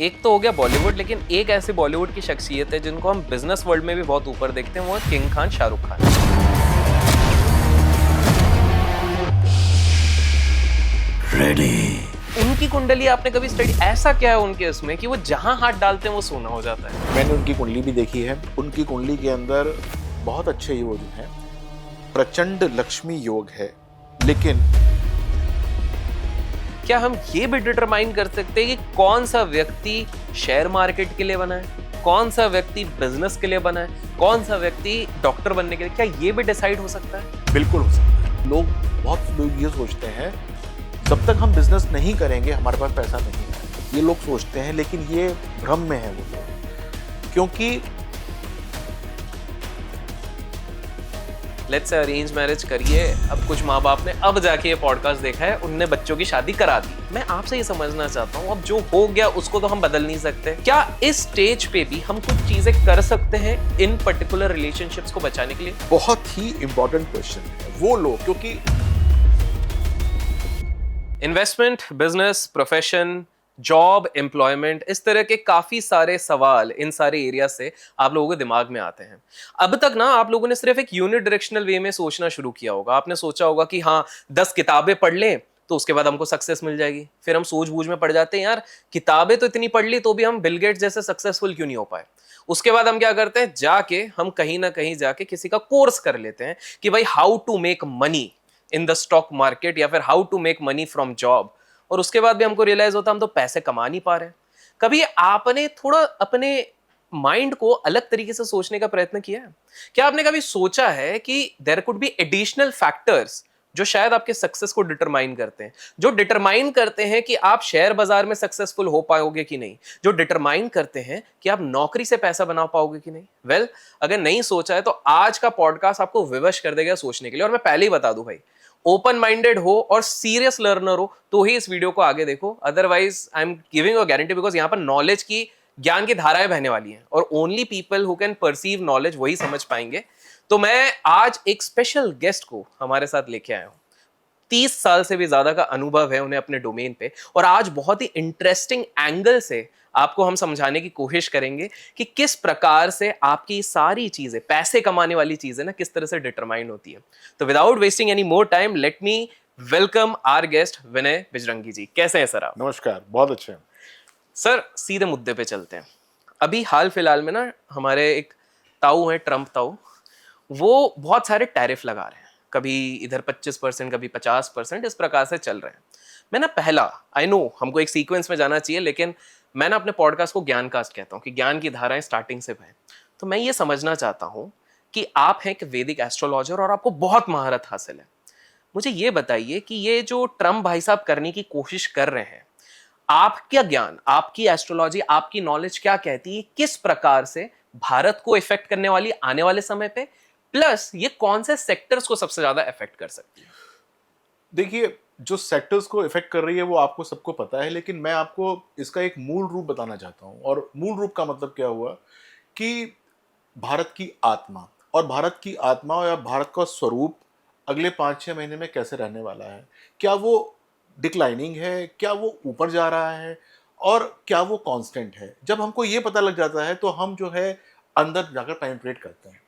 एक तो हो गया बॉलीवुड, लेकिन एक ऐसी बॉलीवुड की शख्सियत है जिनको हम बिजनेस वर्ल्ड में भी बहुत ऊपर देखते हैं, वो है किंग खान शाहरुख खान। रेडी। उनकी कुंडली आपने कभी स्टडी, ऐसा क्या है उनके उसमें कि वो जहां हाथ डालते हैं वो सोना हो जाता है? मैंने उनकी कुंडली भी देखी है। उनकी कुंडली के अंदर बहुत अच्छे योग हैं, प्रचंड लक्ष्मी योग है। लेकिन क्या हम ये भी डिटरमाइन कर सकते हैं कि कौन सा व्यक्ति शेयर मार्केट के लिए बना है, कौन सा व्यक्ति बिजनेस के लिए बना है, कौन सा व्यक्ति डॉक्टर बनने के लिए, क्या ये भी डिसाइड हो सकता है? बिल्कुल हो सकता है। बहुत लोग ये सोचते हैं जब तक हम बिजनेस नहीं करेंगे हमारे पास पैसा नहीं है, ये लोग सोचते हैं, लेकिन ये भ्रम में है वो लोग। क्योंकि लेट्स से अरेंज मैरिज करिए, अब कुछ माँ बाप ने अब जाके ये पॉडकास्ट देखा है, उनने बच्चों की शादी करा दी। मैं आपसे ये समझना चाहता हूँ, अब जो हो गया उसको तो हम बदल नहीं सकते। क्या इस स्टेज पे भी हम कुछ चीजें कर सकते हैं इन पर्टिकुलर रिलेशनशिप्स को बचाने के लिए? बहुत ही इंपॉर्टेंट क्वेश्चन है वो लोग, क्योंकि investment, business, profession, job, employment, इस तरह के काफी सारे सवाल इन सारे एरिया से आप लोगों के दिमाग में आते हैं। अब तक ना आप लोगों ने सिर्फ एक यूनिडायरेक्शनल वे में सोचना शुरू किया होगा। आपने सोचा होगा कि हाँ 10 किताबें पढ़ लें तो उसके बाद हमको सक्सेस मिल जाएगी। फिर हम सूझबूझ में पड़ जाते हैं, यार किताबें तो इतनी पढ़ ली तो भी हम बिल गेट्स जैसे सक्सेसफुल क्यों नहीं हो पाए। उसके बाद हम क्या करते हैं, जाके हम कहीं ना कहीं जाके किसी का कोर्स कर लेते हैं कि भाई how to make money in the stock market या फिर how to make money from job. और उसके बाद भी हमको रियलाइज होता है हम तो पैसे कमा नहीं पा रहे हैं। कभी आपने थोड़ा अपने माइंड को अलग तरीके से सोचने का प्रयत्न किया है? क्या आपने कभी सोचा है कि there could be additional factors जो शायद आपके सक्सेस को डिटरमाइन करते हैं, जो डिटरमाइन करते हैं कि आप शेयर बाजार में सक्सेसफुल हो पाओगे कि नहीं, जो डिटरमाइन करते हैं कि आप नौकरी से पैसा बना पाओगे कि नहीं? वेल, अगर नहीं सोचा है तो आज का पॉडकास्ट आपको विवश कर देगा सोचने के लिए। और मैं पहले ही बता दूं भाई, ओपन माइंडेड हो और सीरियस लर्नर हो तो ही इस वीडियो को आगे देखो, otherwise I am giving a guarantee, because यहाँ पर नॉलेज की, ज्ञान की धाराएं बहने वाली हैं और only people who can perceive knowledge वही समझ पाएंगे। तो मैं आज एक स्पेशल गेस्ट को हमारे साथ लेके आया हूं। 30 साल से भी ज्यादा का अनुभव है उन्हें अपने डोमेन पे, और आज बहुत ही इंटरेस्टिंग एंगल से आपको हम समझाने की कोशिश करेंगे कि किस प्रकार से आपकी सारी चीजें, पैसे कमाने वाली चीजें ना, किस तरह से डिटरमाइन होती है। तो without wasting any more time, let me welcome our guest Vinay Bijrangi ji. कैसे हैं सर आप? नमस्कार, बहुत अच्छे हैं सर सीधे मुद्दे पे चलते हैं। अभी हाल फिलहाल में ना हमारे एक ताऊ हैं, ट्रंप ताऊ, वो बहुत सारे टैरिफ लगा रहे हैं, कभी इधर 25%, कभी 50%, इस प्रकार से चल रहे हैं। मैं ना पहला, आई नो हमको एक सीक्वेंस में जाना चाहिए, लेकिन मैं ना अपने पॉडकास्ट को ज्ञानकास्ट कहता हूँ कि ज्ञान की धाराएं स्टार्टिंग से बहें। तो मैं ये समझना चाहता हूँ कि आप हैं एक वैदिक एस्ट्रोलॉजर और आपको बहुत महारत हासिल है। मुझे ये बताइए कि ये जो ट्रम्प भाई साहब करने की कोशिश कर रहे हैं, आपका ज्ञान, आपकी एस्ट्रोलॉजी, आपकी नॉलेज क्या कहती है, किस प्रकार से भारत को इफेक्ट करने वाली आने वाले समय पे, प्लस ये कौन से सेक्टर्स को सबसे ज्यादा इफेक्ट कर सकती है? देखिए, जो सेक्टर्स को इफेक्ट कर रही है वो आपको सबको पता है, लेकिन मैं आपको इसका एक मूल रूप बताना चाहता हूँ। और मूल रूप का मतलब क्या हुआ कि भारत की आत्मा, और भारत की आत्मा या भारत का स्वरूप अगले 5-6 महीने में कैसे रहने वाला है। क्या वो डिक्लाइनिंग है, क्या वो ऊपर जा रहा है, और क्या वो कांस्टेंट है। जब हमको ये पता लग जाता है तो हम जो है अंदर जाकर पेनिट्रेट करते हैं।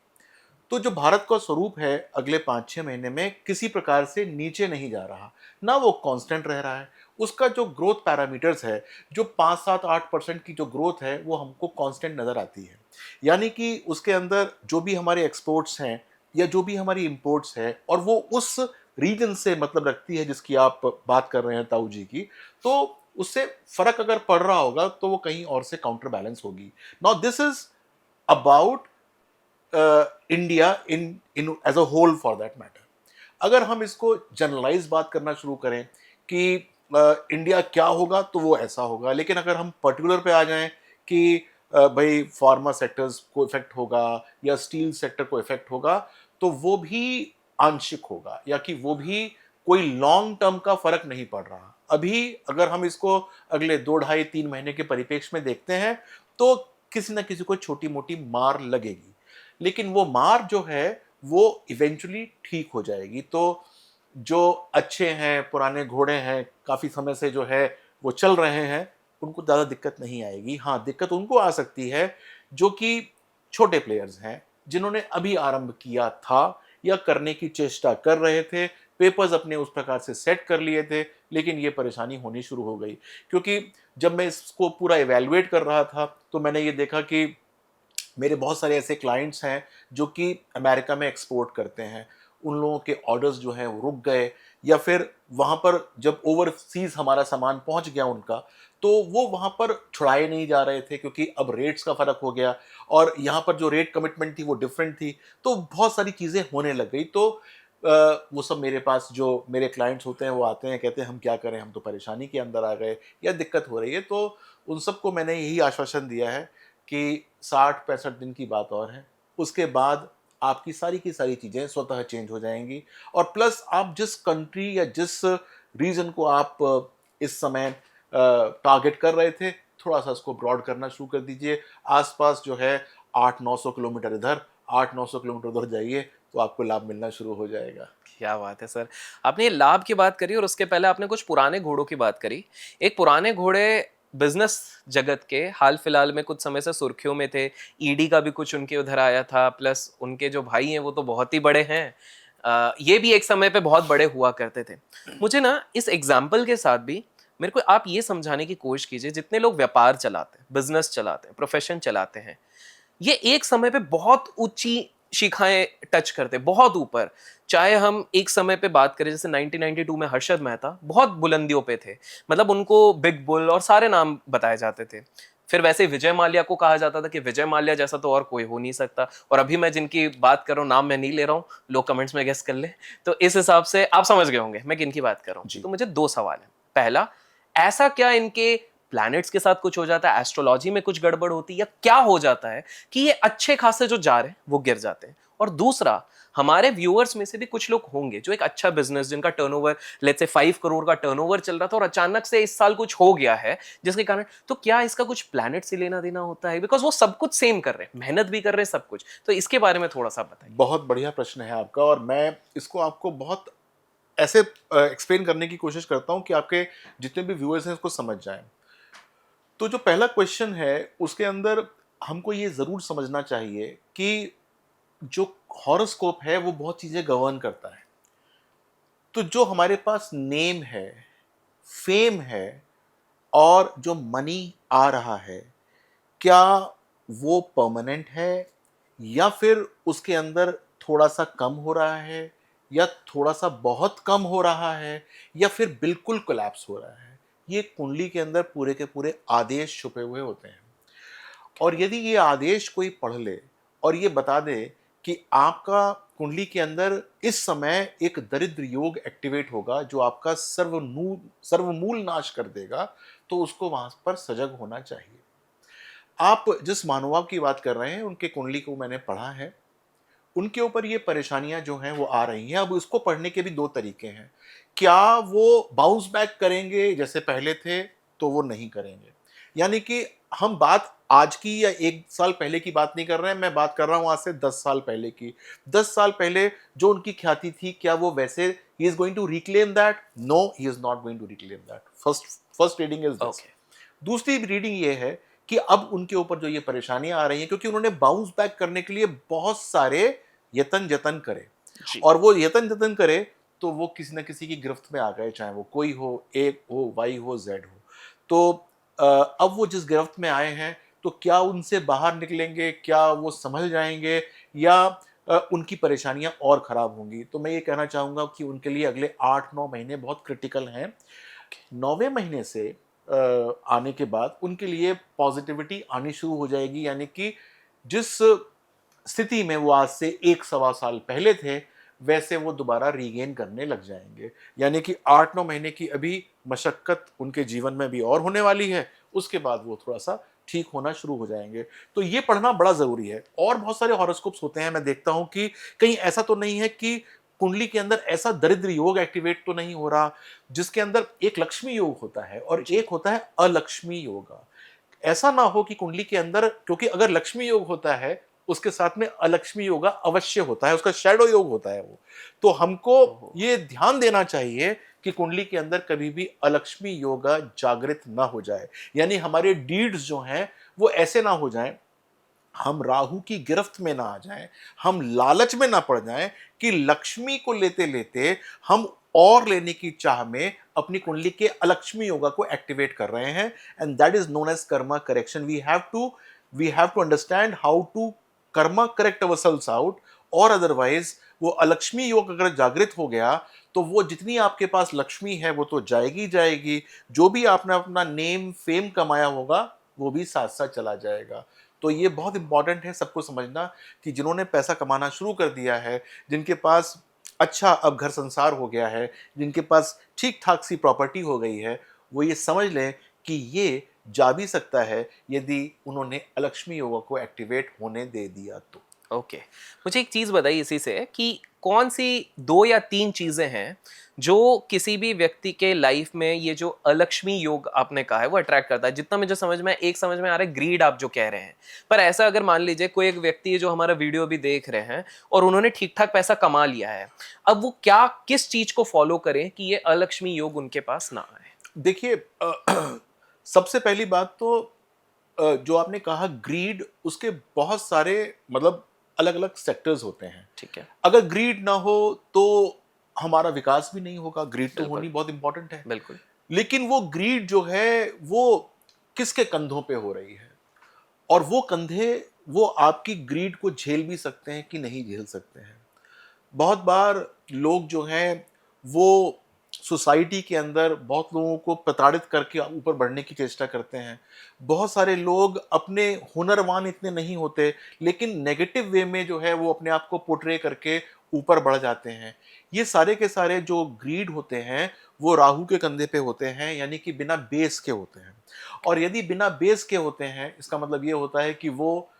तो जो भारत का स्वरूप है अगले 5-6 महीने में किसी प्रकार से नीचे नहीं जा रहा, ना वो कांस्टेंट रह रहा है। उसका जो ग्रोथ पैरामीटर्स है, जो 5-7-8% की जो ग्रोथ है, वो हमको कांस्टेंट नज़र आती है। यानी कि उसके अंदर जो भी हमारे एक्सपोर्ट्स हैं या जो भी हमारी इंपोर्ट्स है, और वो उस रीजन से मतलब रखती है जिसकी आप बात कर रहे हैं ताऊ जी की, तो उससे फर्क अगर पड़ रहा होगा तो वो कहीं और से काउंटर बैलेंस होगी। Now this is about India in as a whole for that matter. अगर हम इसको जनरलाइज बात करना शुरू करें कि इंडिया क्या होगा, तो वो ऐसा होगा। लेकिन अगर हम पर्टिकुलर पे आ जाएं कि भाई फार्मा सेक्टर्स को इफेक्ट होगा या स्टील सेक्टर को इफेक्ट होगा, तो वो भी आंशिक होगा, या कि वो भी कोई लॉन्ग टर्म का फर्क नहीं पड़ रहा। अभी अगर हम इसको अगले 2-2.5-3 महीने के परिप्रेक्ष्य में देखते हैं तो किसी ना किसी को छोटी मोटी मार लगेगी, लेकिन वो मार जो है वो इवेंचुअली ठीक हो जाएगी। तो जो अच्छे हैं, पुराने घोड़े हैं, काफ़ी समय से जो है वो चल रहे हैं, उनको ज़्यादा दिक्कत नहीं आएगी। हाँ, दिक्कत उनको आ सकती है जो कि छोटे प्लेयर्स हैं, जिन्होंने अभी आरंभ किया था या करने की चेष्टा कर रहे थे, पेपर्स अपने उस प्रकार से सेट कर लिए थे, लेकिन ये परेशानी होनी शुरू हो गई। क्योंकि जब मैं इसको पूरा इवैल्यूएट कर रहा था, तो मैंने ये देखा कि मेरे बहुत सारे ऐसे क्लाइंट्स हैं जो कि अमेरिका में एक्सपोर्ट करते हैं। उन लोगों के ऑर्डर्स जो हैं वो रुक गए, या फिर वहाँ पर जब ओवरसीज़ हमारा सामान पहुँच गया उनका, तो वो वहाँ पर छुड़ाए नहीं जा रहे थे, क्योंकि अब रेट्स का फ़र्क हो गया और यहाँ पर जो रेट कमिटमेंट थी वो डिफरेंट थी। तो बहुत सारी चीज़ें होने लग गई। तो वो सब मेरे पास जो मेरे क्लाइंट्स होते हैं वो आते हैं, कहते हैं हम क्या करें, हम तो परेशानी के अंदर आ गए या दिक्कत हो रही है। तो उन सबको मैंने यही आश्वासन दिया है कि 60-65 दिन की बात और है, उसके बाद आपकी सारी की सारी चीज़ें स्वतः चेंज हो जाएँगी। और प्लस आप जिस कंट्री या जिस रीजन को आप इस समय टारगेट कर रहे थे, थोड़ा-सा उसको ब्रॉड करना शुरू कर दीजिए। आस-पास जो है 800-900 किलोमीटर इधर, 800-900 किलोमीटर उधर जाइए, तो आपको लाभ मिलना शुरू हो जाएगा। क्या बात है सर। आपने ये लाभ की बात करी और उसके पहले आपने कुछ पुराने घोड़ों की बात करी। एक पुराने घोड़े बिजनेस जगत के हाल फिलहाल में कुछ समय से सुर्खियों में थे। ईडी का भी कुछ उनके उधर आया था, प्लस उनके जो भाई हैं वो तो बहुत ही बड़े हैं। ये भी एक समय पे बहुत बड़े हुआ करते थे। मुझे ना इस एग्जाम्पल के साथ भी मेरे को आप ये समझाने की कोशिश कीजिए, जितने लोग व्यापार चलाते हैं, बिजनेस चलाते हैं, प्रोफेशन चलाते हैं, ये एक समय पे बहुत ऊंची शिखाएं टच करते, बहुत ऊपर। चाहे हम एक समय पे बात करें, जैसे 1992 में हर्षद मेहता बहुत बुलंदियों पे थे, मतलब उनको बिग बुल और सारे नाम बताए जाते थे। फिर वैसे विजय माल्या को कहा जाता था कि विजय माल्या जैसा तो और कोई हो नहीं सकता, और अभी मैं जिनकी बात कर रहा हूँ नाम मैं नहीं ले रहा हूँ, लोग कमेंट्स में गेस कर ले। तो इस हिसाब से आप समझ गए होंगे मैं किनकी बात कर रहा हूँ। जी। तो मुझे दो सवाल है। पहला, ऐसा क्या इनके प्लैनेट्स के साथ कुछ हो जाता है, एस्ट्रोलॉजी में कुछ गड़बड़ होती है, या क्या हो जाता है कि ये अच्छे खासे जो जा रहे हैं वो गिर जाते हैं? और दूसरा, हमारे व्यूअर्स में से भी कुछ लोग होंगे जो एक अच्छा बिजनेस, जिनका टर्नओवर लेट्स से 5 करोड़ का टर्नओवर चल रहा था और अचानक से इस साल कुछ हो गया है जिसके कारण, तो क्या इसका कुछ प्लैनेट से लेना देना होता है? बिकॉज वो सब कुछ सेम कर रहे हैं, मेहनत भी कर रहे हैं, सब कुछ। तो इसके बारे में थोड़ा सा बताइए। बहुत बढ़िया प्रश्न है आपका, और मैं इसको आपको बहुत ऐसे एक्सप्लेन करने की कोशिश करता हूँ कि आपके जितने भी व्यूअर्स हैं उसको समझ जाएं। तो जो पहला क्वेश्चन है, उसके अंदर हमको ये ज़रूर समझना चाहिए कि जो हॉरोस्कोप है वो बहुत चीज़ें गवर्न करता है। तो जो हमारे पास नेम है, फेम है और जो मनी आ रहा है, क्या वो परमानेंट है, या फिर उसके अंदर थोड़ा-सा कम हो रहा है, या थोड़ा-सा बहुत कम हो रहा है, या फिर बिल्कुल कोलैप्स हो रहा है? ये कुंडली के अंदर पूरे के पूरे आदेश छुपे हुए होते हैं। और यदि ये आदेश कोई पढ़ ले और ये बता दे कि आपका कुंडली के अंदर इस समय एक दरिद्र योग एक्टिवेट होगा जो आपका सर्वमूल नाश कर देगा, तो उसको वहां पर सजग होना चाहिए। आप जिस महानुभाव की बात कर रहे हैं, उनके कुंडली को मैंने पढ़ा है। उनके ऊपर ये परेशानियां जो हैं वो आ रही हैं। अब इसको पढ़ने के भी दो तरीके हैं। क्या वो बाउंस बैक करेंगे जैसे पहले थे? तो वो नहीं करेंगे। यानी कि हम बात आज की या 1 साल पहले की बात नहीं कर रहे हैं, मैं बात कर रहा हूँ आज से 10 साल पहले की। 10 साल पहले जो उनकी ख्याति थी, क्या वो वैसे ही is going to reclaim that? No, he is not going to reclaim that. First reading is this. Okay. दूसरी रीडिंग ये है कि अब उनके ऊपर जो ये परेशानियां आ रही हैं, क्योंकि उन्होंने बाउंस बैक करने के लिए बहुत सारे यतन जतन करे, जी। और वो यतन जतन करे तो वो किसी न किसी की गिरफ्त में आ गए, चाहे वो कोई हो, ए हो, वाई हो, जेड हो। तो अब वो जिस गिरफ्त में आए हैं, तो क्या उनसे बाहर निकलेंगे? क्या वो संभल जाएंगे, या उनकी परेशानियां और खराब होंगी? तो मैं ये कहना चाहूंगा कि उनके लिए अगले 8-9 महीने बहुत क्रिटिकल हैं। 9वें महीने से आने के बाद उनके लिए पॉजिटिविटी आनी शुरू हो जाएगी। यानी कि जिस स्थिति में वो आज से 1 सवा साल पहले थे, वैसे वो दोबारा रीगेन करने लग जाएंगे। यानी कि 8-9 महीने की अभी मशक्कत उनके जीवन में भी और होने वाली है, उसके बाद वो थोड़ा-सा ठीक होना शुरू हो जाएंगे। तो ये पढ़ना बड़ा ज़रूरी है। और बहुत सारे हॉरोस्कोप्स होते हैं, मैं देखता हूँ कि कहीं ऐसा तो नहीं है कि कुंडली के अंदर ऐसा दरिद्र योग एक्टिवेट तो नहीं हो रहा, जिसके अंदर एक लक्ष्मी योग होता है और एक होता है अलक्ष्मी योग। ऐसा ना हो कि कुंडली के अंदर, क्योंकि अगर लक्ष्मी योग होता है उसके साथ में अलक्ष्मी योग अवश्य होता है, उसका शैडो योग होता है वो। तो हमको ओहो। ये ध्यान देना चाहिए कि कुंडली के अंदर कभी भी अलक्ष्मी योगा जागृत ना हो जाए, यानी हमारे डीड्स जो हैं वो ऐसे ना हो जाएं, हम राहु की गिरफ्त में ना आ जाएं, हम लालच में ना पड़ जाएं कि लक्ष्मी को लेते लेते हम और लेने की चाह में अपनी कुंडली के अलक्ष्मी योगा को एक्टिवेट कर रहे हैं। And that is known as karma correction. We have to understand how to karma correct ourselves out, और अदरवाइज वो अलक्ष्मी योग अगर जागृत हो गया तो वो जितनी आपके पास लक्ष्मी है वो तो जाएगी जाएगी, जो भी आपने अपना नेम फेम कमाया होगा वो भी साथ साथ चला जाएगा। तो ये बहुत इंपॉर्टेंट है सबको समझना कि जिन्होंने पैसा कमाना शुरू कर दिया है, जिनके पास अच्छा अब घर संसार हो गया है, जिनके पास ठीक ठाक सी प्रॉपर्टी हो गई है, वो ये समझ लें कि ये जा भी सकता है यदि उन्होंने अलक्ष्मी योगा को एक्टिवेट होने दे दिया तो। ओके, मुझे एक चीज़ बताइए इसी से कि कौन सी 2 या 3 चीज़ें हैं जो किसी भी व्यक्ति के लाइफ में ये जो अलक्ष्मी योग आपने कहा है वो अट्रैक्ट करता है? जितना मुझे समझ में एक समझ में आ रहा है ग्रीड आप जो कह रहे हैं। पर ऐसा अगर मान लीजिए कोई एक व्यक्ति है जो हमारा वीडियो भी देख रहे हैं और उन्होंने ठीक-ठाक पैसा कमा लिया है। अब वो क्या किस चीज़ को फ़ॉलो करें कि ये अलक्ष्मी योग उनके पास ना आए? देखिए सबसे पहली बात तो जो आपने कहा ग्रीड, उसके बहुत सारे मतलब अलग अलग सेक्टर्स होते हैं। ठीक है, अगर ग्रीड ना हो तो हमारा विकास भी नहीं होगा, ग्रीड तो बिल्कुल, होनी बहुत इंपॉर्टेंट है। बिल्कुल। लेकिन वो ग्रीड जो है वो किसके कंधों पे हो रही है, और वो कंधे वो आपकी ग्रीड को झेल भी सकते हैं कि नहीं झेल सकते हैं। बहुत बार लोग जो हैं वो सोसाइटी के अंदर बहुत लोगों को प्रताड़ित करके ऊपर बढ़ने की चेष्टा करते हैं। बहुत सारे लोग अपने हुनरवान इतने नहीं होते, लेकिन नेगेटिव वे में जो है वो अपने आप को पोर्ट्रे करके ऊपर बढ़ जाते हैं। ये सारे के सारे जो ग्रीड होते हैं वो राहु के कंधे पे होते हैं, यानी कि बिना बेस के होते हैं। और यदि बिना बेस के होते हैं इसका मतलब ये होता है कि वो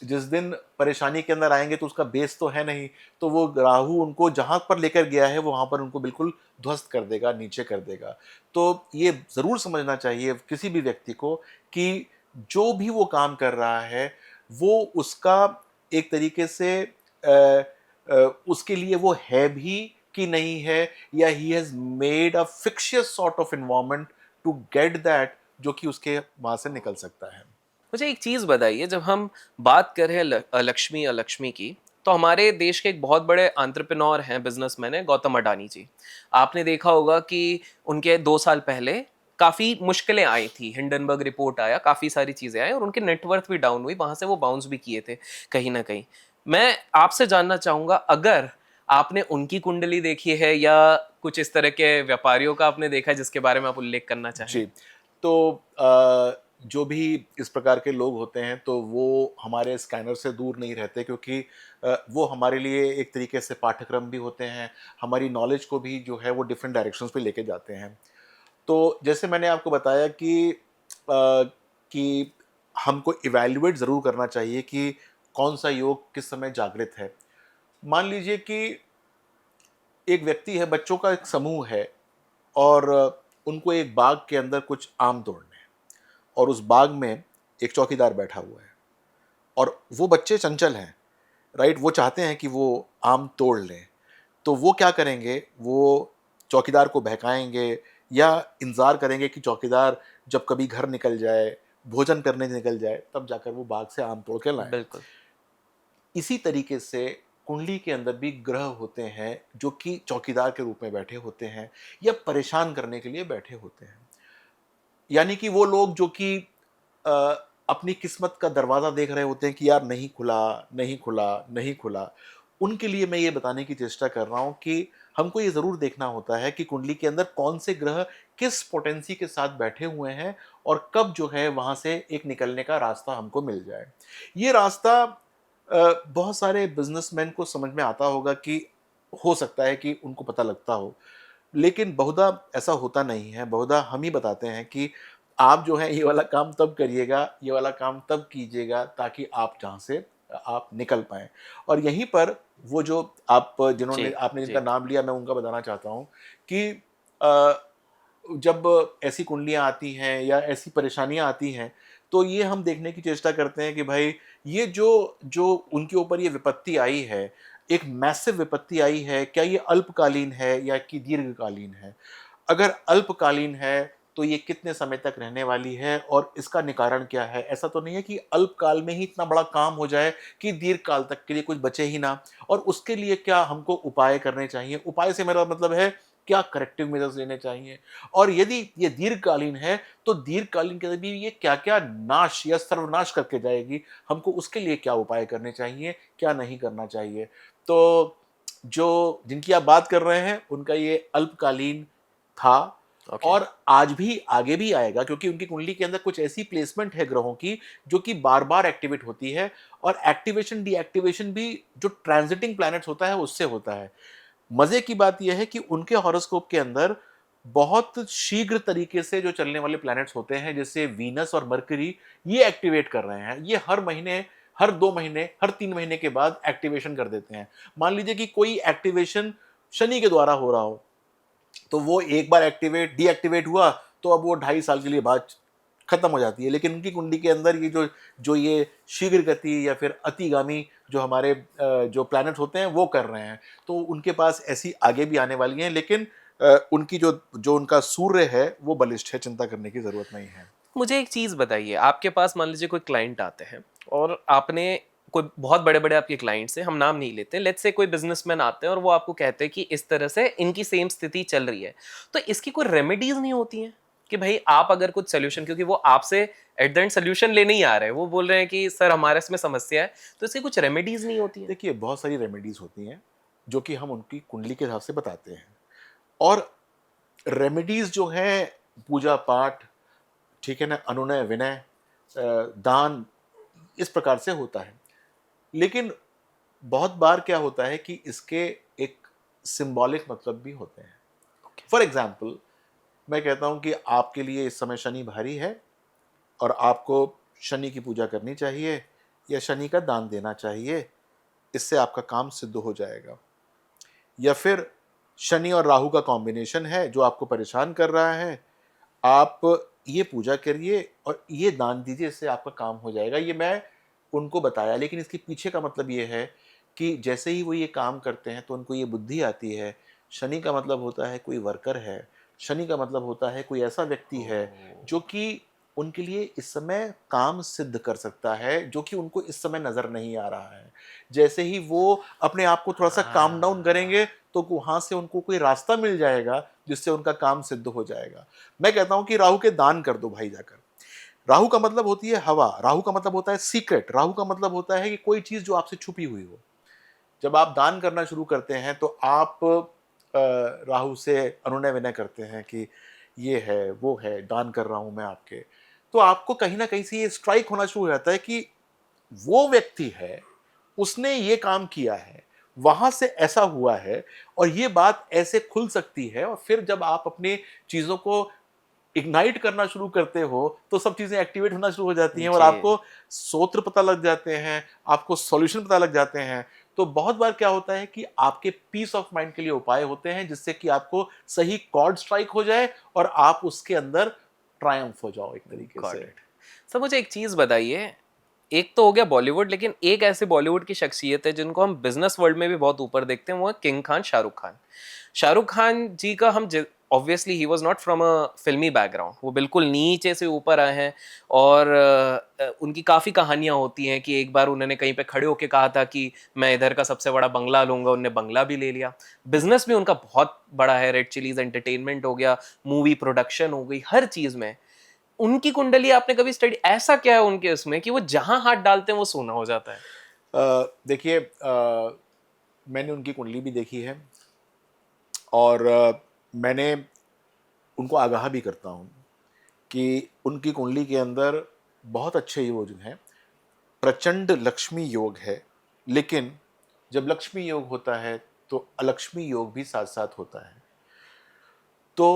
जिस दिन परेशानी के अंदर आएंगे तो उसका बेस तो है नहीं, तो वो राहु उनको जहां पर लेकर गया है वहां पर उनको बिल्कुल ध्वस्त कर देगा, नीचे कर देगा। तो ये जरूर समझना चाहिए किसी भी व्यक्ति को कि जो भी वो काम कर रहा है वो उसका एक तरीके से उसके लिए वो है भी कि नहीं है, या he has made a fictitious sort of environment to get that, जो कि उसके वहां से निकल सकता है। मुझे एक चीज़ बताइए, जब हम बात कर रहे हैं लक्ष्मी अलक्ष्मी की, तो हमारे देश के एक बहुत बड़े एंटरप्रेन्योर हैं, बिजनेसमैन हैं, गौतम अडानी जी। आपने देखा होगा कि उनके 2 साल पहले काफ़ी मुश्किलें आई थी, हिंडनबर्ग रिपोर्ट आया, काफ़ी सारी चीज़ें आई और उनकी नेटवर्थ भी डाउन हुई, वहाँ से वो बाउंस भी किए थे कहीं ना कहीं। मैं आपसे जानना चाहूँगा, अगर आपने उनकी कुंडली देखी है या कुछ इस तरह के व्यापारियों का आपने देखा है जिसके बारे में आप उल्लेख करना चाहें? जी। तो जो भी इस प्रकार के लोग होते हैं तो वो हमारे स्कैनर से दूर नहीं रहते, क्योंकि वो हमारे लिए एक तरीके से पाठ्यक्रम भी होते हैं, हमारी नॉलेज को भी जो है वो डिफरेंट डायरेक्शंस पे लेके जाते हैं। तो जैसे मैंने आपको बताया कि हमको इवैल्यूएट ज़रूर करना चाहिए कि कौन सा योग किस समय जागृत है। मान लीजिए कि एक व्यक्ति है, बच्चों का एक समूह है, और उनको एक बाग के अंदर कुछ आम तोड़ने हैं, और उस बाग में एक चौकीदार बैठा हुआ है, और वो बच्चे चंचल हैं, राइट? वो चाहते हैं कि वो आम तोड़ लें। तो वो क्या करेंगे, वो चौकीदार को बहकाएंगे या इंतज़ार करेंगे कि चौकीदार जब कभी घर निकल जाए, भोजन करने निकल जाए, तब जाकर वो बाग से आम तोड़ के लाएं। बिल्कुल। इसी तरीके से कुंडली के अंदर भी ग्रह होते हैं जो कि चौकीदार के रूप में बैठे होते हैं या परेशान करने के लिए बैठे होते हैं। यानी कि वो लोग जो कि अ, अपनी किस्मत का दरवाज़ा देख रहे होते हैं कि यार नहीं खुला, नहीं खुला, नहीं खुला। उनके लिए मैं ये बताने की चेष्टा कर रहा हूँ कि हमको ये ज़रूर देखना होता है कि कुंडली के अंदर कौन से ग्रह किस पोटेंसी के साथ बैठे हुए हैं, और कब जो है वहाँ से एक निकलने का रास्ता हमको मिल जाए। ये रास्ता बहुत सारे बिजनेसमैन को समझ में आता होगा कि हो सकता है कि उनको पता लगता हो, लेकिन बहुधा ऐसा होता नहीं है। बहुधा हम ही बताते हैं कि आप जो है ये वाला काम तब करिएगा, ये वाला काम तब कीजिएगा, ताकि आप जहाँ से आप निकल पाएँ। और यहीं पर वो जो आप जी, जिन्होंने आपने जी। जिनका नाम लिया, मैं उनका बताना चाहता हूँ कि अ, जब ऐसी कुंडलियाँ आती हैं या ऐसी परेशानियाँ आती हैं, तो ये हम देखने की चेष्टा करते हैं कि भाई ये जो जो उनके ऊपर ये विपत्ति आई है, एक मैसिव विपत्ति आई है, क्या ये अल्पकालीन है या कि दीर्घकालीन है? अगर अल्पकालीन है तो ये कितने समय तक रहने वाली है और इसका निवारण क्या है। ऐसा तो नहीं है कि अल्पकाल में ही इतना बड़ा काम हो जाए कि दीर्घ काल तक के लिए कुछ बचे ही ना, और उसके लिए क्या हमको उपाय करने चाहिए। उपाय से मेरा मतलब है क्या करेक्टिव मेजर्स लेने चाहिए, और यदि ये दीर्घकालीन है तो दीर्घकालीन के भी ये क्या-क्या नाश या सर्वनाश करके जाएगी, हमको उसके लिए क्या उपाय करने चाहिए, क्या नहीं करना चाहिए। तो जो जिनकी आप बात कर रहे हैं उनका ये अल्पकालीन था, ओके। और आज भी आगे भी आएगा, क्योंकि उनकी कुंडली के अंदर कुछ ऐसी प्लेसमेंट है ग्रहों की जो कि बार-बार एक्टिवेट होती है, और एक्टिवेशन डीएक्टिवेशन भी जो ट्रांजिटिंग प्लैनेट्स होता है उससे होता है। मजे की बात यह है कि उनके हॉरोस्कोप के अंदर बहुत शीघ्र तरीके से जो चलने वाले प्लैनेट्स होते हैं, जैसे वीनस और मरकरी, ये एक्टिवेट कर रहे हैं। ये हर महीने, हर 2 महीने, हर 3 महीने के बाद एक्टिवेशन कर देते हैं। मान लीजिए कि कोई एक्टिवेशन शनि के द्वारा हो रहा हो, तो वो एक बार एक्टिवेट डीएक्टिवेट हुआ तो अब वो 2.5 साल के लिए बाद खत्म हो जाती है। लेकिन उनकी कुंडली के अंदर ये जो जो ये शीघ्र गति या फिर अतिगामी जो हमारे जो प्लैनेट होते हैं वो कर रहे हैं, तो उनके पास ऐसी आगे भी आने वाली हैं। लेकिन उनकी जो जो उनका सूर्य है वो बलिष्ठ है, चिंता करने की जरूरत नहीं है। मुझे एक चीज़ बताइए, आपके पास मान लीजिए कोई क्लाइंट आते हैं और आपने कोई बहुत बड़े-बड़े आपके क्लाइंट्स हैं, हम नाम नहीं लेते, लेट्स से कोई बिज़नेसमैन आते हैं और वो आपको कहते हैं कि इस तरह से इनकी सेम स्थिति चल रही है। तो इसकी कोई रेमेडीज़ नहीं होती हैं? कि भई आप अगर कुछ सॉल्यूशन, क्योंकि वो आपसे एट द एंड सॉल्यूशन लेने ही आ रहे हैं, वो बोल रहे हैं कि सर हमारे इसमें समस्या है, तो इसकी कुछ रेमेडीज़ नहीं होती हैं? देखिए, बहुत सारी रेमेडीज होती हैं जो कि हम उनकी कुंडली के हिसाब से बताते हैं, और रेमेडीज जो हैं पूजा पाठ, ठीक है ना, अनुनय विनय, दान, इस प्रकार से होता है। लेकिन बहुत बार क्या होता है कि इसके एक सिंबॉलिक मतलब भी होते हैं। ओके। फॉर एग्जाम्पल, मैं कहता हूं कि आपके लिए इस समय शनि भारी है और आपको शनि की पूजा करनी चाहिए या शनि का दान देना चाहिए, इससे आपका काम सिद्ध हो जाएगा। या फिर शनि और राहु का कॉम्बिनेशन है जो आपको परेशान कर रहा है, आप ये पूजा करिए और ये दान दीजिए, इससे आपका काम हो जाएगा। ये मैं उनको बताया, लेकिन इसके पीछे का मतलब ये है कि जैसे ही वो ये काम करते हैं तो उनको ये बुद्धि आती है। शनि का मतलब होता है कोई वर्कर है, शनि का मतलब होता है कोई ऐसा व्यक्ति है ओह! जो कि उनके लिए इस समय काम सिद्ध कर सकता है, जो कि उनको इस समय नज़र नहीं आ रहा है। जैसे ही वो अपने आप को थोड़ा-सा काम डाउन हाँ। करेंगे, तो वहाँ से उनको कोई रास्ता मिल जाएगा, जिससे उनका काम सिद्ध हो जाएगा। मैं कहता हूँ कि राहु के दान कर दो भाई जाकर। राहु का मतलब होती है हवा, राहु का मतलब होता है सीक्रेट, राहु का मतलब होता है कि कोई चीज़ जो आपसे छुपी हुई हो। जब आप दान करना शुरू करते हैं तो आप राहु से अनुनय विनय करते हैं कि ये है, वो है, दान कर रहा हूँ मैं आपके। तो आपको कहीं न कहीं से ये स्ट्राइक होना शुरू हो जाता है कि वो व्यक्ति है, उसने ये काम किया है, वहाँ से ऐसा हुआ है और ये बात ऐसे खुल सकती है। और फिर जब आप अपनी चीज़ों को इग्नाइट करना शुरू करते हो, तो सब चीज़ें एक्टिवेट होना शुरू हो जाती हैं और जी। आपको स्रोत पता लग जाते हैं, आपको सॉल्यूशन पता लग जाते हैं। तो बहुत बार क्या होता है कि आपके पीस ऑफ माइंड के लिए उपाय होते हैं, जिससे कि आपको सही कॉर्ड स्ट्राइक हो जाए और आप उसके अंदर ट्रायम्फ हो जाओ एक तरीके गॉट से। इट। सर मुझे एक चीज़ बताइए, एक तो हो गया बॉलीवुड, लेकिन एक ऐसे बॉलीवुड की शख्सियत है जिनको हम बिजनेस वर्ल्ड में भी बहुत ऊपर देखते हैं, वो है किंग खान शाहरुख खान। शाहरुख खान जी का हम obviously he was not from a फिल्मी बैकग्राउंड, वो बिल्कुल नीचे से ऊपर आए हैं। और उनकी काफ़ी कहानियाँ होती हैं कि एक बार उन्होंने कहीं पे खड़े होके कहा था कि मैं इधर का सबसे बड़ा बंगला लूंगा, उनने बंगला भी ले लिया। बिजनेस भी उनका बहुत बड़ा है, रेड चिलीज एंटरटेनमेंट हो गया, मूवी प्रोडक्शन हो गई, हर चीज़ में। उनकी कुंडली आपने कभी स्टडी, ऐसा क्या है उनके उसमें कि वो जहां हाथ डालते हैं वो सोना हो जाता है? देखिए, मैंने उनकी कुंडली भी देखी है और मैंने उनको आगाह भी करता हूँ कि उनकी कुंडली के अंदर बहुत अच्छे योग हैं, प्रचंड लक्ष्मी योग है। लेकिन जब लक्ष्मी योग होता है तो अलक्ष्मी योग भी साथ साथ होता है। तो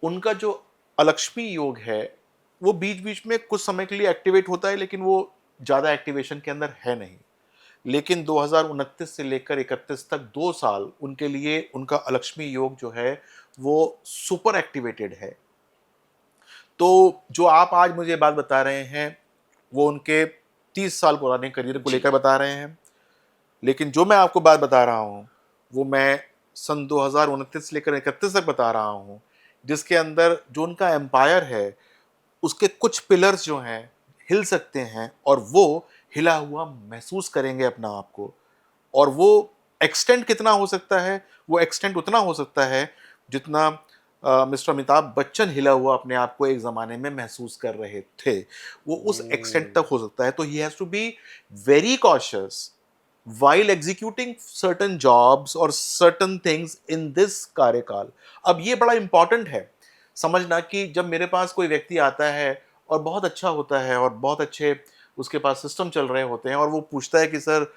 उनका जो अलक्ष्मी योग है वो बीच बीच में कुछ समय के लिए एक्टिवेट होता है, लेकिन वो ज़्यादा एक्टिवेशन के अंदर है नहीं। लेकिन 2029 से लेकर 31 तक 2 साल उनके लिए उनका अलक्ष्मी योग जो है वो सुपर एक्टिवेटेड है। तो जो आप आज मुझे बात बता रहे हैं वो उनके 30 साल पुराने करियर को जी। लेकर बता रहे हैं। लेकिन जो मैं आपको बात बता रहा हूँ वो मैं सन 2029 से लेकर 31 तक बता रहा हूँ। जिसके अंदर जो उनका एम्पायर है उसके कुछ पिलर्स जो हैं हिल सकते हैं और वो हिला हुआ महसूस करेंगे अपना आप को। और वो एक्सटेंट कितना हो सकता है? वो एक्सटेंट उतना हो सकता है जितना मिस्टर अमिताभ बच्चन हिला हुआ अपने आप को एक ज़माने में महसूस कर रहे थे। वो उस एक्सटेंट तक हो सकता है। तो he has to be very cautious while executing certain jobs or certain things in this कार्यकाल। अब ये बड़ा इंपॉर्टेंट है समझना कि जब मेरे पास कोई व्यक्ति आता है और बहुत अच्छा होता है और बहुत अच्छे उसके पास सिस्टम चल रहे होते हैं और वो पूछता है कि सर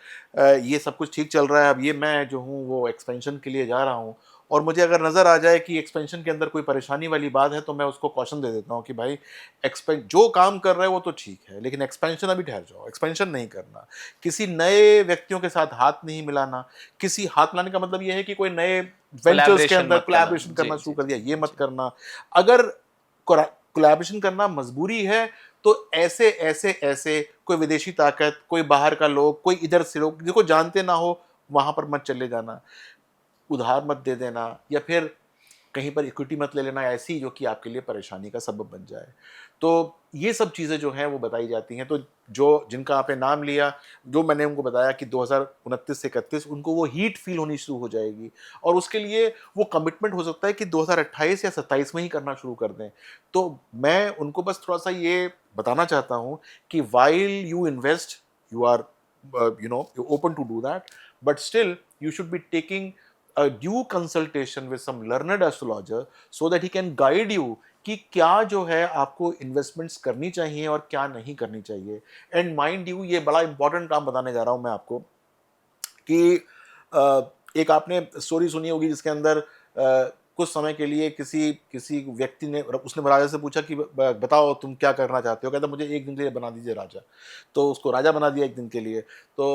ये सब कुछ ठीक चल रहा है, अब ये मैं जो हूँ वो एक्सपेंशन के लिए जा रहा हूँ, और मुझे अगर नज़र आ जाए कि एक्सपेंशन के अंदर कोई परेशानी वाली बात है तो मैं उसको कॉशन दे देता हूँ कि भाई एक्सपेंट जो काम कर रहे हो वो तो ठीक है, लेकिन एक्सपेंशन अभी ठहर जाओ, एक्सपेंशन नहीं करना, किसी नए व्यक्तियों के साथ हाथ नहीं मिलाना। किसी हाथ मिलाने का मतलब ये है कि कोई नए वेंचर्स के कोलैबोरेशन अंदर मत करना। कोलैबोरेशन जी करना जी शुरू कर जी दिया, ये मत जी। करना। अगर कोलैबोरेशन करना मजबूरी है तो ऐसे ऐसे ऐसे कोई विदेशी ताकत, कोई बाहर का लोग, कोई इधर से लोग जिनको जानते ना हो वहां पर मत चले जाना, उधार मत दे देना, या फिर कहीं पर इक्विटी मत ले लेना ऐसी जो कि आपके लिए परेशानी का सबब बन जाए। तो ये सब चीज़ें जो हैं वो बताई जाती हैं। तो जो जिनका आपने नाम लिया, जो मैंने उनको बताया कि 2029 से 31 उनको वो हीट फील होनी शुरू हो जाएगी, और उसके लिए वो कमिटमेंट हो सकता है कि 2028 या 27 में ही करना शुरू कर दें। तो मैं उनको बस थोड़ा-सा ये बताना चाहता हूँ कि while you invest, you are open to do that, but still you should be taking a due consultation with some learned astrologer so that he can guide you कि क्या जो है आपको इन्वेस्टमेंट्स करनी चाहिए और क्या नहीं करनी चाहिए। एंड माइंड यू, ये बड़ा इंपॉर्टेंट काम बताने जा रहा हूं मैं आपको कि एक आपने स्टोरी सुनी होगी जिसके अंदर कुछ समय के लिए किसी किसी व्यक्ति ने, उसने राजा से पूछा कि बताओ तुम क्या करना चाहते हो? कहता मुझे एक दिन के लिए बना दीजिए राजा। तो उसको राजा बना दिया एक दिन के लिए। तो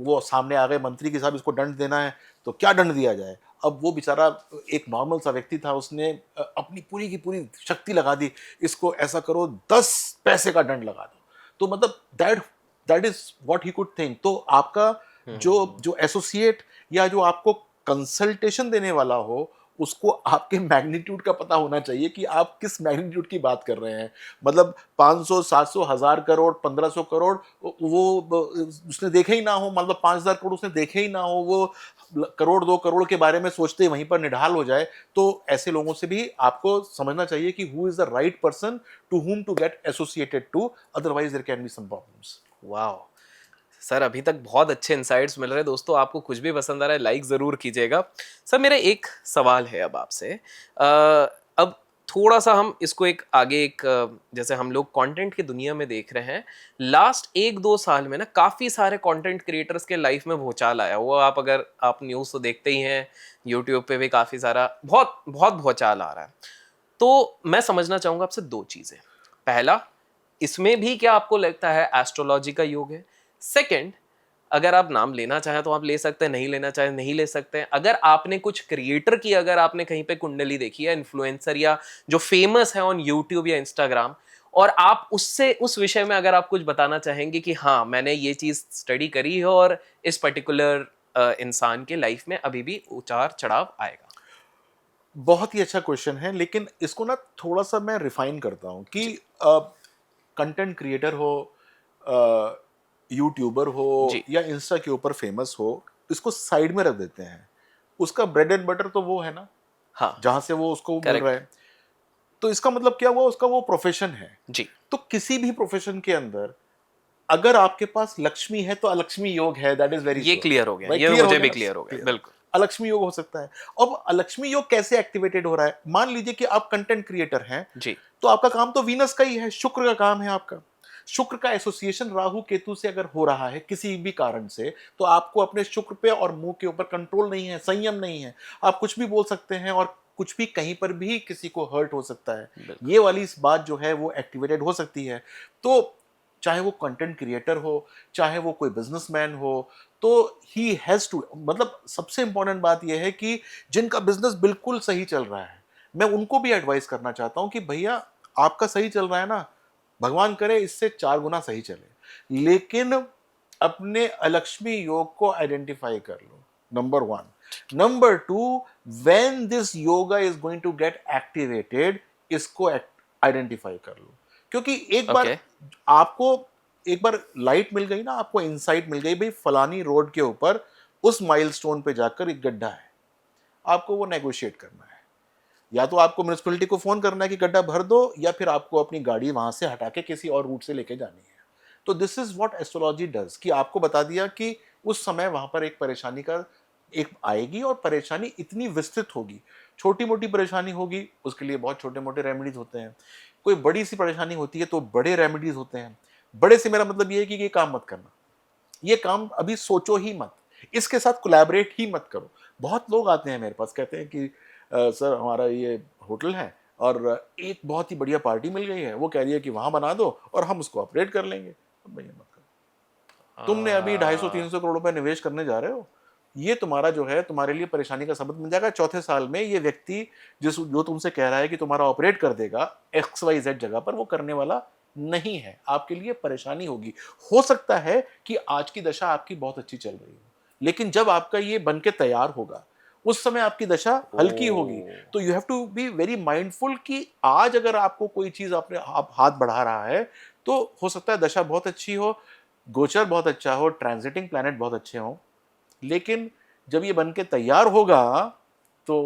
वो सामने आ गए मंत्री के, साहब इसको दंड देना है, तो क्या दंड दिया जाए? अब वो बेचारा एक नॉर्मल सा व्यक्ति था, उसने अपनी पूरी की पूरी शक्ति लगा दी, इसको ऐसा करो 10 पैसे का दंड लगा दो। तो मतलब that that is what he could think. तो आपका जो हम्म। जो एसोसिएट या जो आपको कंसल्टेशन देने वाला हो उसको आपके मैग्नीट्यूड का पता होना चाहिए कि आप किस मैग्नीट्यूड की बात कर रहे हैं। मतलब 500 700 1000 करोड़ 1500 करोड़ उसने देखे ही ना हो, मतलब 5000 करोड़ उसने देखे ही ना हो, वो करोड़ 2 करोड़ के बारे में सोचते ही वहीं पर निढाल हो जाए। तो ऐसे लोगों से भी आपको समझना चाहिए कि who is the right person to whom to get associated to, otherwise there can be some problems. वाह सर, अभी तक बहुत अच्छे इंसाइट्स मिल रहे हैं। दोस्तों आपको कुछ भी पसंद आ रहा है लाइक ज़रूर कीजिएगा। सर मेरा एक सवाल है अब आपसे, अब थोड़ा सा हम इसको एक आगे जैसे हम लोग कंटेंट की दुनिया में देख रहे हैं, लास्ट 1-2 साल में ना काफ़ी सारे कंटेंट क्रिएटर्स के लाइफ में भूचाल आया हुआ। आप अगर आप न्यूज़ तो देखते ही हैं, यूट्यूब पे भी काफ़ी सारा बहुत बहुत भूचाल आ रहा है। तो मैं समझना चाहूँगा आपसे 2 चीज़ें। पहला, इसमें भी क्या आपको लगता है एस्ट्रोलॉजी का योग है? सेकंड, अगर आप नाम लेना चाहें तो आप ले सकते हैं, नहीं लेना चाहें नहीं ले सकते हैं। अगर आपने कुछ क्रिएटर की, अगर आपने कहीं पे कुंडली देखी है, इन्फ्लुएंसर या जो फेमस है ऑन यूट्यूब या इंस्टाग्राम, और आप उससे उस विषय में अगर आप कुछ बताना चाहेंगे कि हाँ मैंने ये चीज़ स्टडी करी है और इस पर्टिकुलर इंसान के लाइफ में अभी भी उतार चढ़ाव आएगा। बहुत ही अच्छा क्वेश्चन है, लेकिन इसको ना थोड़ा सा मैं रिफाइन करता हूँ कि जी कंटेंट क्रिएटर हो, यूट्यूबर हो जी। या इंस्टा के ऊपर फेमस हो, इसको साइड में रख देते हैं। उसका ब्रेड एंड बटर तो वो है ना, हाँ। जहां से वो उसको मिल रहा करेक्ट। है। तो इसका मतलब क्या हुआ, उसका वो प्रोफेशन है। जी। तो किसी भी प्रोफेशन के अंदर अगर आपके पास लक्ष्मी है तो अलक्ष्मी योग है, दैट इज वेरी ये श्योर। क्लियर हो गया, भाई ये क्लियर हो मुझे गया भी ना, क्लियर हो गया क्लियर। बिल्कुल। अलक्ष्मी योग हो सकता है। अब अलक्ष्मी योग कैसे एक्टिवेटेड हो रहा है? मान लीजिए कि आप कंटेंट क्रिएटर हैं, जी। तो आपका काम तो वीनस का ही है, शुक्र का काम है आपका। शुक्र का एसोसिएशन राहु केतु से अगर हो रहा है किसी भी कारण से, तो आपको अपने शुक्र पे और मुंह के ऊपर कंट्रोल नहीं है, संयम नहीं है। आप कुछ भी बोल सकते हैं और कुछ भी कहीं पर भी किसी को हर्ट हो सकता है। बिल्कुल। ये वाली इस बात जो है वो एक्टिवेटेड हो सकती है। तो चाहे वो कंटेंट क्रिएटर हो, चाहे वो कोई बिजनेसमैन हो, तो ही हैज टू, मतलब सबसे इंपॉर्टेंट बात यह है कि जिनका बिजनेस बिल्कुल सही चल रहा है, मैं उनको भी एडवाइस करना चाहता हूं कि भैया आपका सही चल रहा है ना, भगवान करे इससे 4 गुना सही चले, लेकिन अपने अलक्ष्मी योग को आइडेंटिफाई कर लो, number 1। Number 2, when this yoga is going to get activated, इसको आइडेंटिफाई कर लो। क्योंकि ओके। आपको एक बार लाइट मिल गई ना, आपको इंसाइट मिल गई, भाई फलानी रोड के ऊपर उस माइलस्टोन पे जाकर एक गड्ढा है, आपको वो नेगोशिएट करना है। या तो आपको म्युनिसिपैलिटी को फोन करना है कि गड्ढा भर दो, या फिर आपको अपनी गाड़ी वहां से हटा के किसी और रूट से लेके जानी है। तो this is what astrology does, कि आपको बता दिया कि उस समय वहां पर एक परेशानी का एक आएगी, और परेशानी इतनी विस्तृत होगी। छोटी मोटी परेशानी होगी, उसके लिए बहुत छोटे मोटे रेमेडीज होते हैं। कोई बड़ी सी परेशानी होती है तो बड़े रेमेडीज होते हैं। बड़े से मेरा मतलब ये है कि ये काम मत करना, ये काम अभी सोचो ही मत, इसके साथ कोलैबोरेट ही मत करो। बहुत लोग आते हैं मेरे पास, कहते हैं कि सर हमारा ये होटल है और एक बहुत ही बढ़िया पार्टी मिल गई है, वो कह रही है कि वहां बना दो और हम उसको ऑपरेट कर लेंगे। अब भैया मत करो, तुमने अभी 250-300 करोड़ रुपए निवेश करने जा रहे हो, ये तुम्हारा जो है तुम्हारे लिए परेशानी का सबक बन जाएगा। चौथे साल में ये व्यक्ति जो तुमसे कह रहा है कि तुम्हारा ऑपरेट कर देगा XYZ जगह पर, वो करने वाला नहीं है, आपके लिए परेशानी होगी। हो सकता है कि आज की दशा आपकी बहुत अच्छी चल रही हो, लेकिन जब आपका ये बन के तैयार होगा, उस समय आपकी दशा हल्की होगी। ओ। तो you have to be very mindful कि आज अगर आपको कोई चीज आपने आप हाथ बढ़ा रहा है, तो हो सकता है दशा बहुत अच्छी हो, गोचर बहुत अच्छा हो, ट्रांजिटिंग प्लैनेट बहुत अच्छे हों, लेकिन जब ये बन के तैयार होगा तो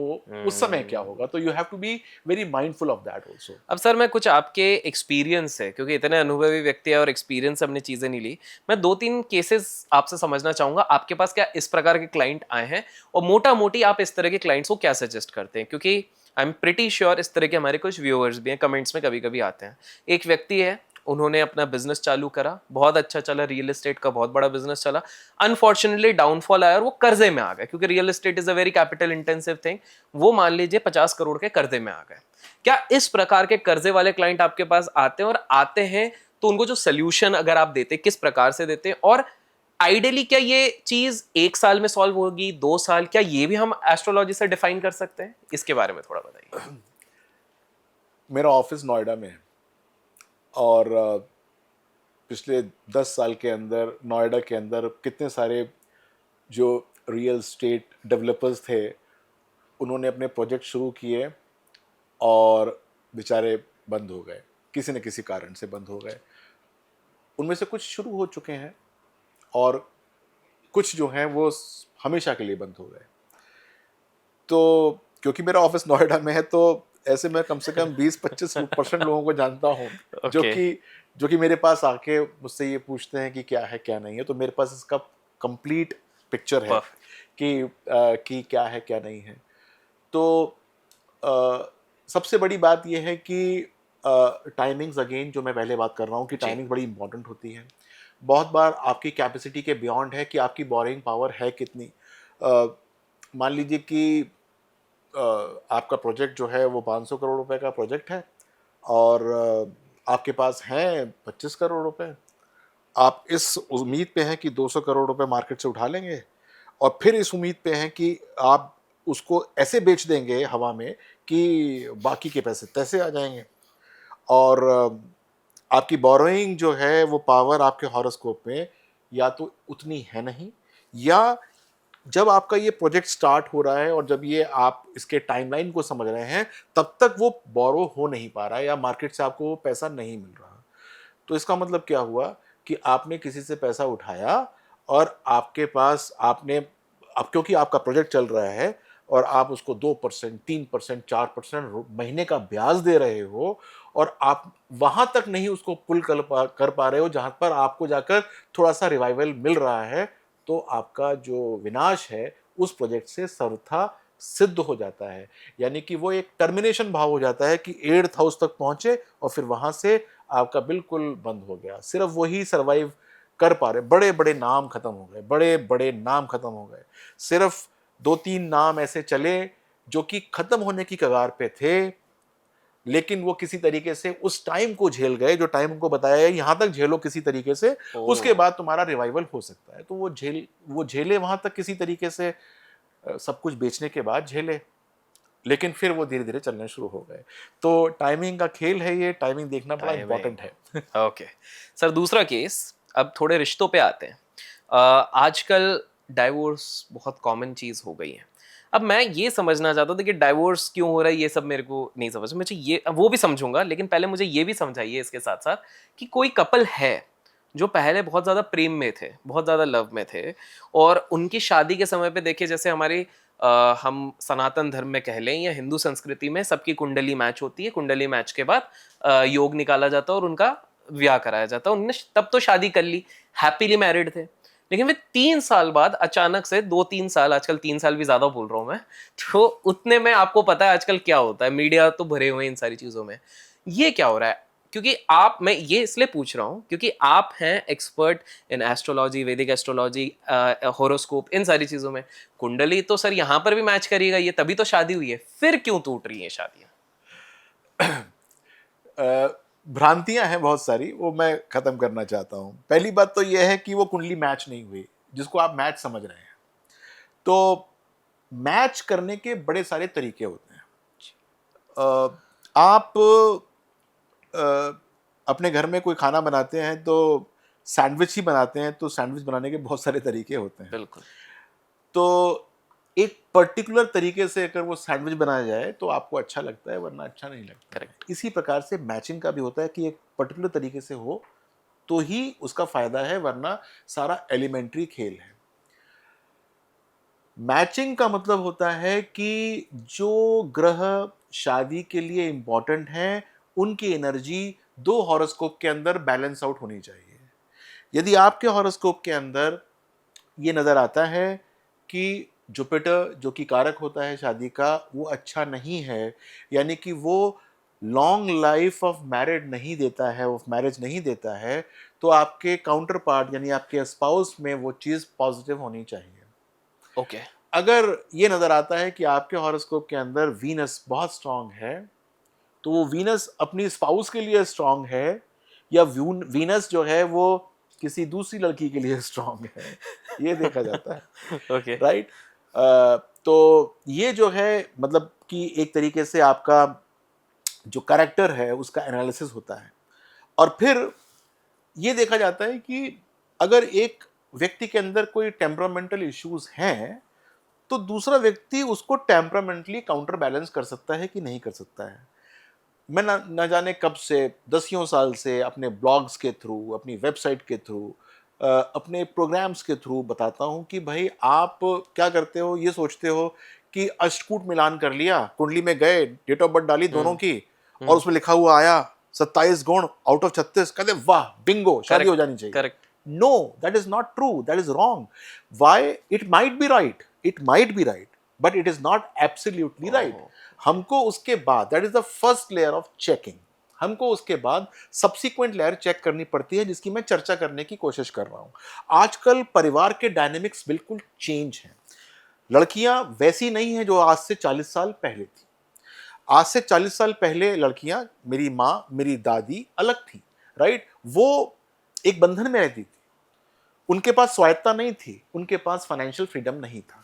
उस समय क्या होगा, तो you have to be very mindful of that also. अब सर मैं कुछ आपके एक्सपीरियंस से, क्योंकि इतने अनुभवी व्यक्ति है और एक्सपीरियंस से हमने चीज़ें नहीं ली, मैं 2-3 केसेस आपसे समझना चाहूँगा। आपके पास क्या इस प्रकार के क्लाइंट आए हैं, और मोटा मोटी आप इस तरह के क्लाइंट्स को क्या सजेस्ट करते हैं? क्योंकि आई एम प्रिटी श्योर इस तरह के हमारे कुछ व्यूअर्स भी हैं, कमेंट्स में कभी कभी आते हैं। एक व्यक्ति है, उन्होंने अपना बिजनेस चालू करा, बहुत अच्छा चला, रियल एस्टेट का बहुत बड़ा बिजनेस चला। अनफॉर्चुनेटली डाउनफॉल आया और वो कर्जे में आ गए, क्योंकि real estate is a very capital intensive thing. वो मान लीजिए 50 करोड़ के कर्जे में आ गए। क्या इस प्रकार के कर्जे वाले क्लाइंट आपके पास आते हैं, और आते हैं तो उनको जो सोल्यूशन अगर आप देते किस प्रकार से देते हैं? और आइडियली क्या ये चीज 1 साल में सॉल्व होगी, 2 साल, क्या ये भी हम एस्ट्रोलॉजी से डिफाइन कर सकते हैं? इसके बारे में थोड़ा बताइए। मेरा ऑफिस नोएडा में है, और पिछले 10 साल के अंदर नोएडा के अंदर कितने सारे जो रियल स्टेट डेवलपर्स थे, उन्होंने अपने प्रोजेक्ट शुरू किए और बेचारे बंद हो गए, किसी न किसी कारण से बंद हो गए। उनमें से कुछ शुरू हो चुके हैं, और कुछ जो हैं वो हमेशा के लिए बंद हो गए। तो क्योंकि मेरा ऑफिस नोएडा में है, तो ऐसे मैं कम से कम 20-25% लोगों को जानता हूँ, जो ओके। कि जो कि मेरे पास आके मुझसे ये पूछते हैं कि क्या है क्या नहीं है। तो मेरे पास इसका कंप्लीट पिक्चर है परफेक्ट। कि क्या है क्या नहीं है। तो अ, सबसे बड़ी बात यह है कि टाइमिंग्स, अगेन जो मैं पहले बात कर रहा हूँ कि जी। टाइमिंग बड़ी इंपॉर्टेंट होती है। बहुत बार आपकी कैपेसिटी के बियॉन्ड है कि आपकी बोरिंग पावर है कितनी। अ, मान लीजिए कि आपका प्रोजेक्ट जो है वो 500 करोड़ रुपए का प्रोजेक्ट है, और आपके पास हैं 25 करोड़ रुपए। आप इस उम्मीद पे हैं कि 200 करोड़ रुपए मार्केट से उठा लेंगे, और फिर इस उम्मीद पे हैं कि आप उसको ऐसे बेच देंगे हवा में कि बाकी के पैसे तैसे आ जाएंगे। और आपकी बोरोइंग जो है वो पावर आपके हॉरोस्कोप में या तो उतनी है नहीं, या जब आपका ये प्रोजेक्ट स्टार्ट हो रहा है और जब ये आप इसके टाइमलाइन को समझ रहे हैं, तब तक वो बोरो हो नहीं पा रहा है, या मार्केट से आपको वो पैसा नहीं मिल रहा। तो इसका मतलब क्या हुआ कि आपने किसी से पैसा उठाया, और आपके पास आपने, अब क्योंकि आपका प्रोजेक्ट चल रहा है और आप उसको 2%, 3%, 4% महीने का ब्याज दे रहे हो, और आप वहां तक नहीं उसको पुल कर पा रहे हो जहां पर आपको जाकर थोड़ा सा रिवाइवल मिल रहा है, तो आपका जो विनाश है उस प्रोजेक्ट से सर्वथा सिद्ध हो जाता है। यानी कि वो एक टर्मिनेशन भाव हो जाता है कि 8th हाउस तक पहुंचे, और फिर वहां से आपका बिल्कुल बंद हो गया। सिर्फ वही सरवाइव कर पा रहे, बड़े बड़े नाम खत्म हो गए, बड़े बड़े नाम खत्म हो गए। सिर्फ 2-3 नाम ऐसे चले जो कि खत्म होने की कगार पे थे, लेकिन वो किसी तरीके से उस टाइम को झेल गए, जो टाइम उनको बताया है यहां तक झेलो किसी तरीके से, उसके ओ। बाद तुम्हारा रिवाइवल हो सकता है। तो वो झेले वहां तक किसी तरीके से, सब कुछ बेचने के बाद झेले, लेकिन फिर वो धीरे धीरे चलने शुरू हो गए। तो टाइमिंग का खेल है, ये टाइमिंग देखना बड़ा टाइमिंग। इंपॉर्टेंट है। ओके। सर दूसरा केस, अब थोड़े रिश्तों पे आते हैं। आजकल डाइवोर्स बहुत कॉमन चीज हो गई है। अब मैं ये समझना चाहता हूँ कि डाइवोर्स क्यों हो रहा है, ये सब मेरे को नहीं समझ, मुझे ये वो भी समझूंगा, लेकिन पहले मुझे ये भी समझाइए इसके साथ साथ कि कोई कपल है जो पहले बहुत ज़्यादा प्रेम में थे, बहुत ज़्यादा लव में थे, और उनकी शादी के समय पे देखिए, जैसे हमारे हम सनातन धर्म में कह लें या हिंदू संस्कृति में सबकी कुंडली मैच होती है, कुंडली मैच के बाद योग निकाला जाता है और उनका ब्याह कराया जाता है। उन्होंने तब तो शादी कर ली, हैप्पीली मैरिड थे, लेकिन वे 3 साल बाद अचानक से, 2-3 साल, आजकल 3 साल भी ज्यादा बोल रहा हूं मैं, तो उतने में आपको पता है आजकल क्या होता है, मीडिया तो भरे हुए हैं इन सारी चीजों में। ये क्या हो रहा है? क्योंकि आप, मैं ये इसलिए पूछ रहा हूं क्योंकि आप हैं एक्सपर्ट इन एस्ट्रोलॉजी, वैदिक एस्ट्रोलॉजी, होरोस्कोप, इन सारी चीजों में। कुंडली तो सर यहां पर भी मैच करेगा ये, तभी तो शादी हुई है, फिर क्यों टूट रही है शादियां? भ्रांतियां हैं बहुत सारी, वो मैं खत्म करना चाहता हूं। पहली बात तो यह है कि वो कुंडली मैच नहीं हुई, जिसको आप मैच समझ रहे हैं। तो मैच करने के बड़े सारे तरीके होते हैं। आप अपने घर में कोई खाना बनाते हैं तो सैंडविच ही बनाते हैं, तो सैंडविच बनाने के बहुत सारे तरीके होते हैं। बिल्कुल। तो एक पर्टिकुलर तरीके से अगर वो सैंडविच बनाया जाए तो आपको अच्छा लगता है, वरना अच्छा नहीं लगता है। करेक्ट। इसी प्रकार से मैचिंग का भी होता है कि एक पर्टिकुलर तरीके से हो तो ही उसका फायदा है, वरना सारा एलिमेंट्री खेल है। मैचिंग का मतलब होता है कि जो ग्रह शादी के लिए इंपॉर्टेंट हैं, उनकी एनर्जी दो हॉरोस्कोप के अंदर बैलेंस आउट होनी चाहिए। यदि आपके हॉरोस्कोप के अंदर ये नज़र आता है कि जुपिटर, जो कि कारक होता है शादी का, वो अच्छा नहीं है, यानी कि वो लॉन्ग लाइफ ऑफ मैरिड नहीं देता है, ऑफ मैरिज नहीं देता है, तो आपके काउंटर पार्ट यानी आपके स्पाउस में वो चीज़ पॉजिटिव होनी चाहिए। ओके। अगर ये नज़र आता है कि आपके हॉरोस्कोप के अंदर वीनस बहुत स्ट्रांग है, तो वो वीनस अपनी स्पाउस के लिए स्ट्रांग है, या वीनस जो है वो किसी दूसरी लड़की के लिए स्ट्रांग है, ये देखा जाता है। ओके। राइट। तो ये जो है, मतलब कि एक तरीके से आपका जो कैरेक्टर है उसका एनालिसिस होता है। और फिर ये देखा जाता है कि अगर एक व्यक्ति के अंदर कोई टेम्परामेंटल इश्यूज हैं, तो दूसरा व्यक्ति उसको टेम्परामेंटली काउंटर बैलेंस कर सकता है कि नहीं कर सकता है। मैं ना जाने कब से, दसियों साल से अपने ब्लॉग्स के थ्रू, अपनी वेबसाइट के थ्रू, अपने प्रोग्राम्स के थ्रू बताता हूँ कि भाई आप क्या करते हो, ये सोचते हो कि अष्टकूट मिलान कर लिया, कुंडली में गए, डेट ऑफ बर्थ डाली दोनों की, और उसमें लिखा हुआ आया 27 गुण आउट ऑफ 36, कहते वाह बिंगो शादी हो करेक्ट। जानी चाहिए। Correct. No, that is not true, that is wrong. Why? It might be right, it might be right, but it is not absolutely right. Oh. हमको उसके बाद, that is the first layer of checking, हमको उसके बाद subsequent layer check करनी पड़ती है, जिसकी मैं चर्चा करने की कोशिश कर रहा हूं। आजकल परिवार के डायनेमिक्स बिल्कुल चेंज हैं। लड़कियां वैसी नहीं हैं जो आज से 40 साल पहले थी। आज से 40 साल पहले लड़कियां, मेरी माँ, मेरी दादी अलग थी। राइट। वो एक बंधन में रहती थी, उनके पास स्वायत्ता नहीं थी, उनके पास फाइनेंशियल फ्रीडम नहीं था।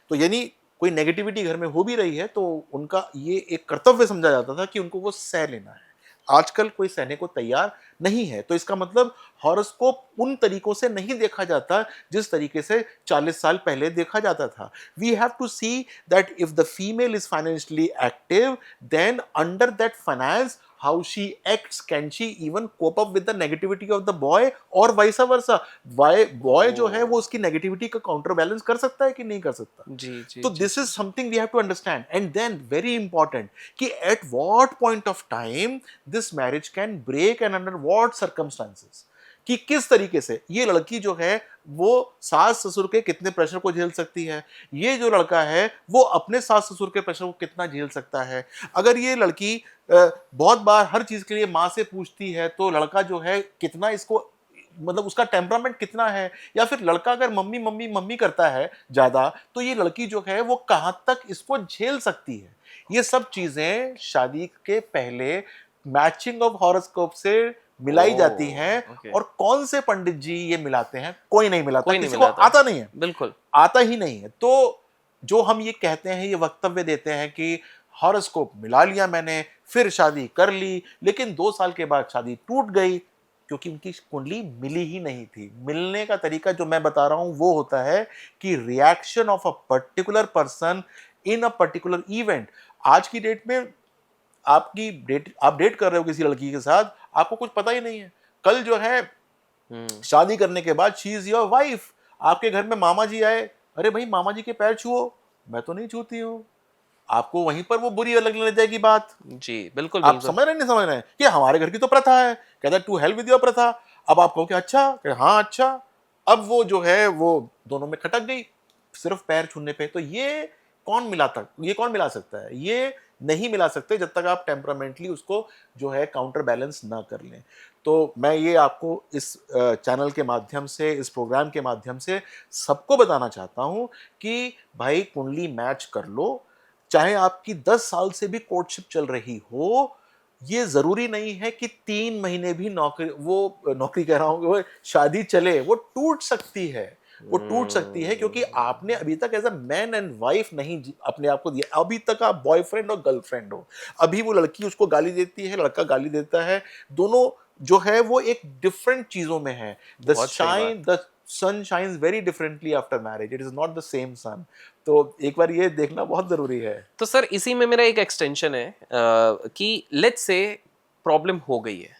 तो यानी कोई नेगेटिविटी घर में हो भी रही है तो उनका ये एक कर्तव्य समझा जाता था कि उनको वो सह लेना है। आजकल कोई सहने को तैयार नहीं है, तो इसका मतलब हॉरोस्कोप उन तरीकों से नहीं देखा जाता जिस तरीके से 40 साल पहले देखा जाता था। We have to see that if the female is financially active, then under that finance how she acts, can she even cope up with the negativity of the boy, और vice versa, boy जो है वो उसकी negativity का counter balance कर सकता है कि नहीं कर सकता। जी जी तो जी दिस इज जी। Something we have to understand, and then very important कि at what point of time this marriage can break and under what circumstances, कि किस तरीके से ये लड़की जो है वो सास ससुर के कितने प्रेशर को झेल सकती है, ये जो लड़का है वो अपने सास ससुर के प्रेशर को कितना झेल सकता है। अगर ये लड़की बहुत बार हर चीज के लिए माँ से पूछती है, तो लड़का जो है कितना इसको, मतलब उसका टेम्परामेंट कितना है। या फिर लड़का अगर मम्मी मम्मी मम्मी करता है ज्यादा, तो ये लड़की जो है वो कहां तक इसको झेल सकती है। ये सब चीजें शादी के पहले मैचिंग ऑफ हॉरोस्कोप से मिलाई जाती हैं। ओह। ओके। और कौन से पंडित जी ये मिलाते हैं? कोई नहीं मिलाता, कोई नहीं किसी को मिलाता। आता नहीं है, बिल्कुल। आता ही नहीं है। तो जो हम ये कहते हैं, ये वक्तव्य देते हैं कि हॉरोस्कोप मिला लिया मैंने, फिर शादी कर ली, लेकिन 2 साल के बाद शादी टूट गई, क्योंकि उनकी कुंडली मिली ही नहीं थी। मिलने का तरीका जो मैं बता रहा हूं वो होता है कि reaction of a particular person in a particular event. आज की डेट में आप डेट कर रहे हो किसी लड़की के साथ, आपको कुछ पता ही नहीं है। कल जो है शादी करने के बाद शी इज योर वाइफ, आपके घर में मामा जी आए, अरे भाई मामा जी के पैर छुओ, मैं तो नहीं छूती हूँ। आपको वहीं पर वो बुरी लगने लग जाएगी बात। जी बिल्कुल आप बिल्कुल। समझ रहे हैं नहीं समझ रहे हैं कि हमारे घर की तो प्रथा है, कहता टू हेल्प विद योर प्रथा। अब आप कहो कि अच्छा, हाँ अच्छा। अब वो जो है वो दोनों में खटक गई सिर्फ पैर छूने पे। तो ये कौन मिला सकता है? ये नहीं मिला सकते जब तक आप टेम्परामेंटली उसको जो है काउंटर बैलेंस ना कर लें। तो मैं ये आपको इस चैनल के माध्यम से, इस प्रोग्राम के माध्यम से सबको बताना चाहता हूं कि भाई कुंडली मैच कर लो। चाहे आपकी 10 साल से भी कोर्टशिप चल रही हो, ये जरूरी नहीं है कि 3 महीने भी नौकरी कह रहा हूं, वो शादी चले, वो टूट सकती है। वो टूट सकती है क्योंकि आपने अभी तक as a man and wife नहीं अपने आप को दिया। अभी तक आप बॉयफ्रेंड और गर्लफ्रेंड हो। अभी वो लड़की उसको गाली देती है, लड़का गाली देता है, दोनों जो है वो एक डिफरेंट चीजों में है। बहुत सही बात। The sun shines very differently after marriage, it is not the same sun. तो एक बार ये देखना बहुत जरूरी है। तो सर इसी में मेरा एक एक्सटेंशन है कि लेट्स से प्रॉब्लम हो गई है,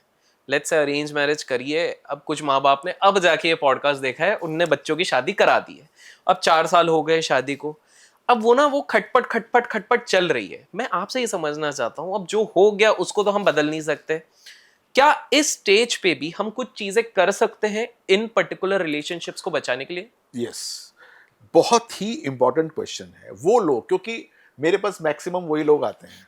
लेट्स से अरेंज मैरिज करिए, अब कुछ माँ बाप ने अब जाके ये पॉडकास्ट देखा है, उनने बच्चों की शादी करा दी है, अब 4 साल हो गए शादी को, अब वो ना वो खटपट खटपट खटपट चल रही है। मैं आपसे ये समझना चाहता हूँ, अब जो हो गया उसको तो हम बदल नहीं सकते, क्या इस स्टेज पे भी हम कुछ चीजें कर सकते हैं इन पर्टिकुलर रिलेशनशिप्स को बचाने के लिए? यस, बहुत ही इंपॉर्टेंट क्वेश्चन है। वो लोग, क्योंकि मेरे पास मैक्सिमम वही लोग आते हैं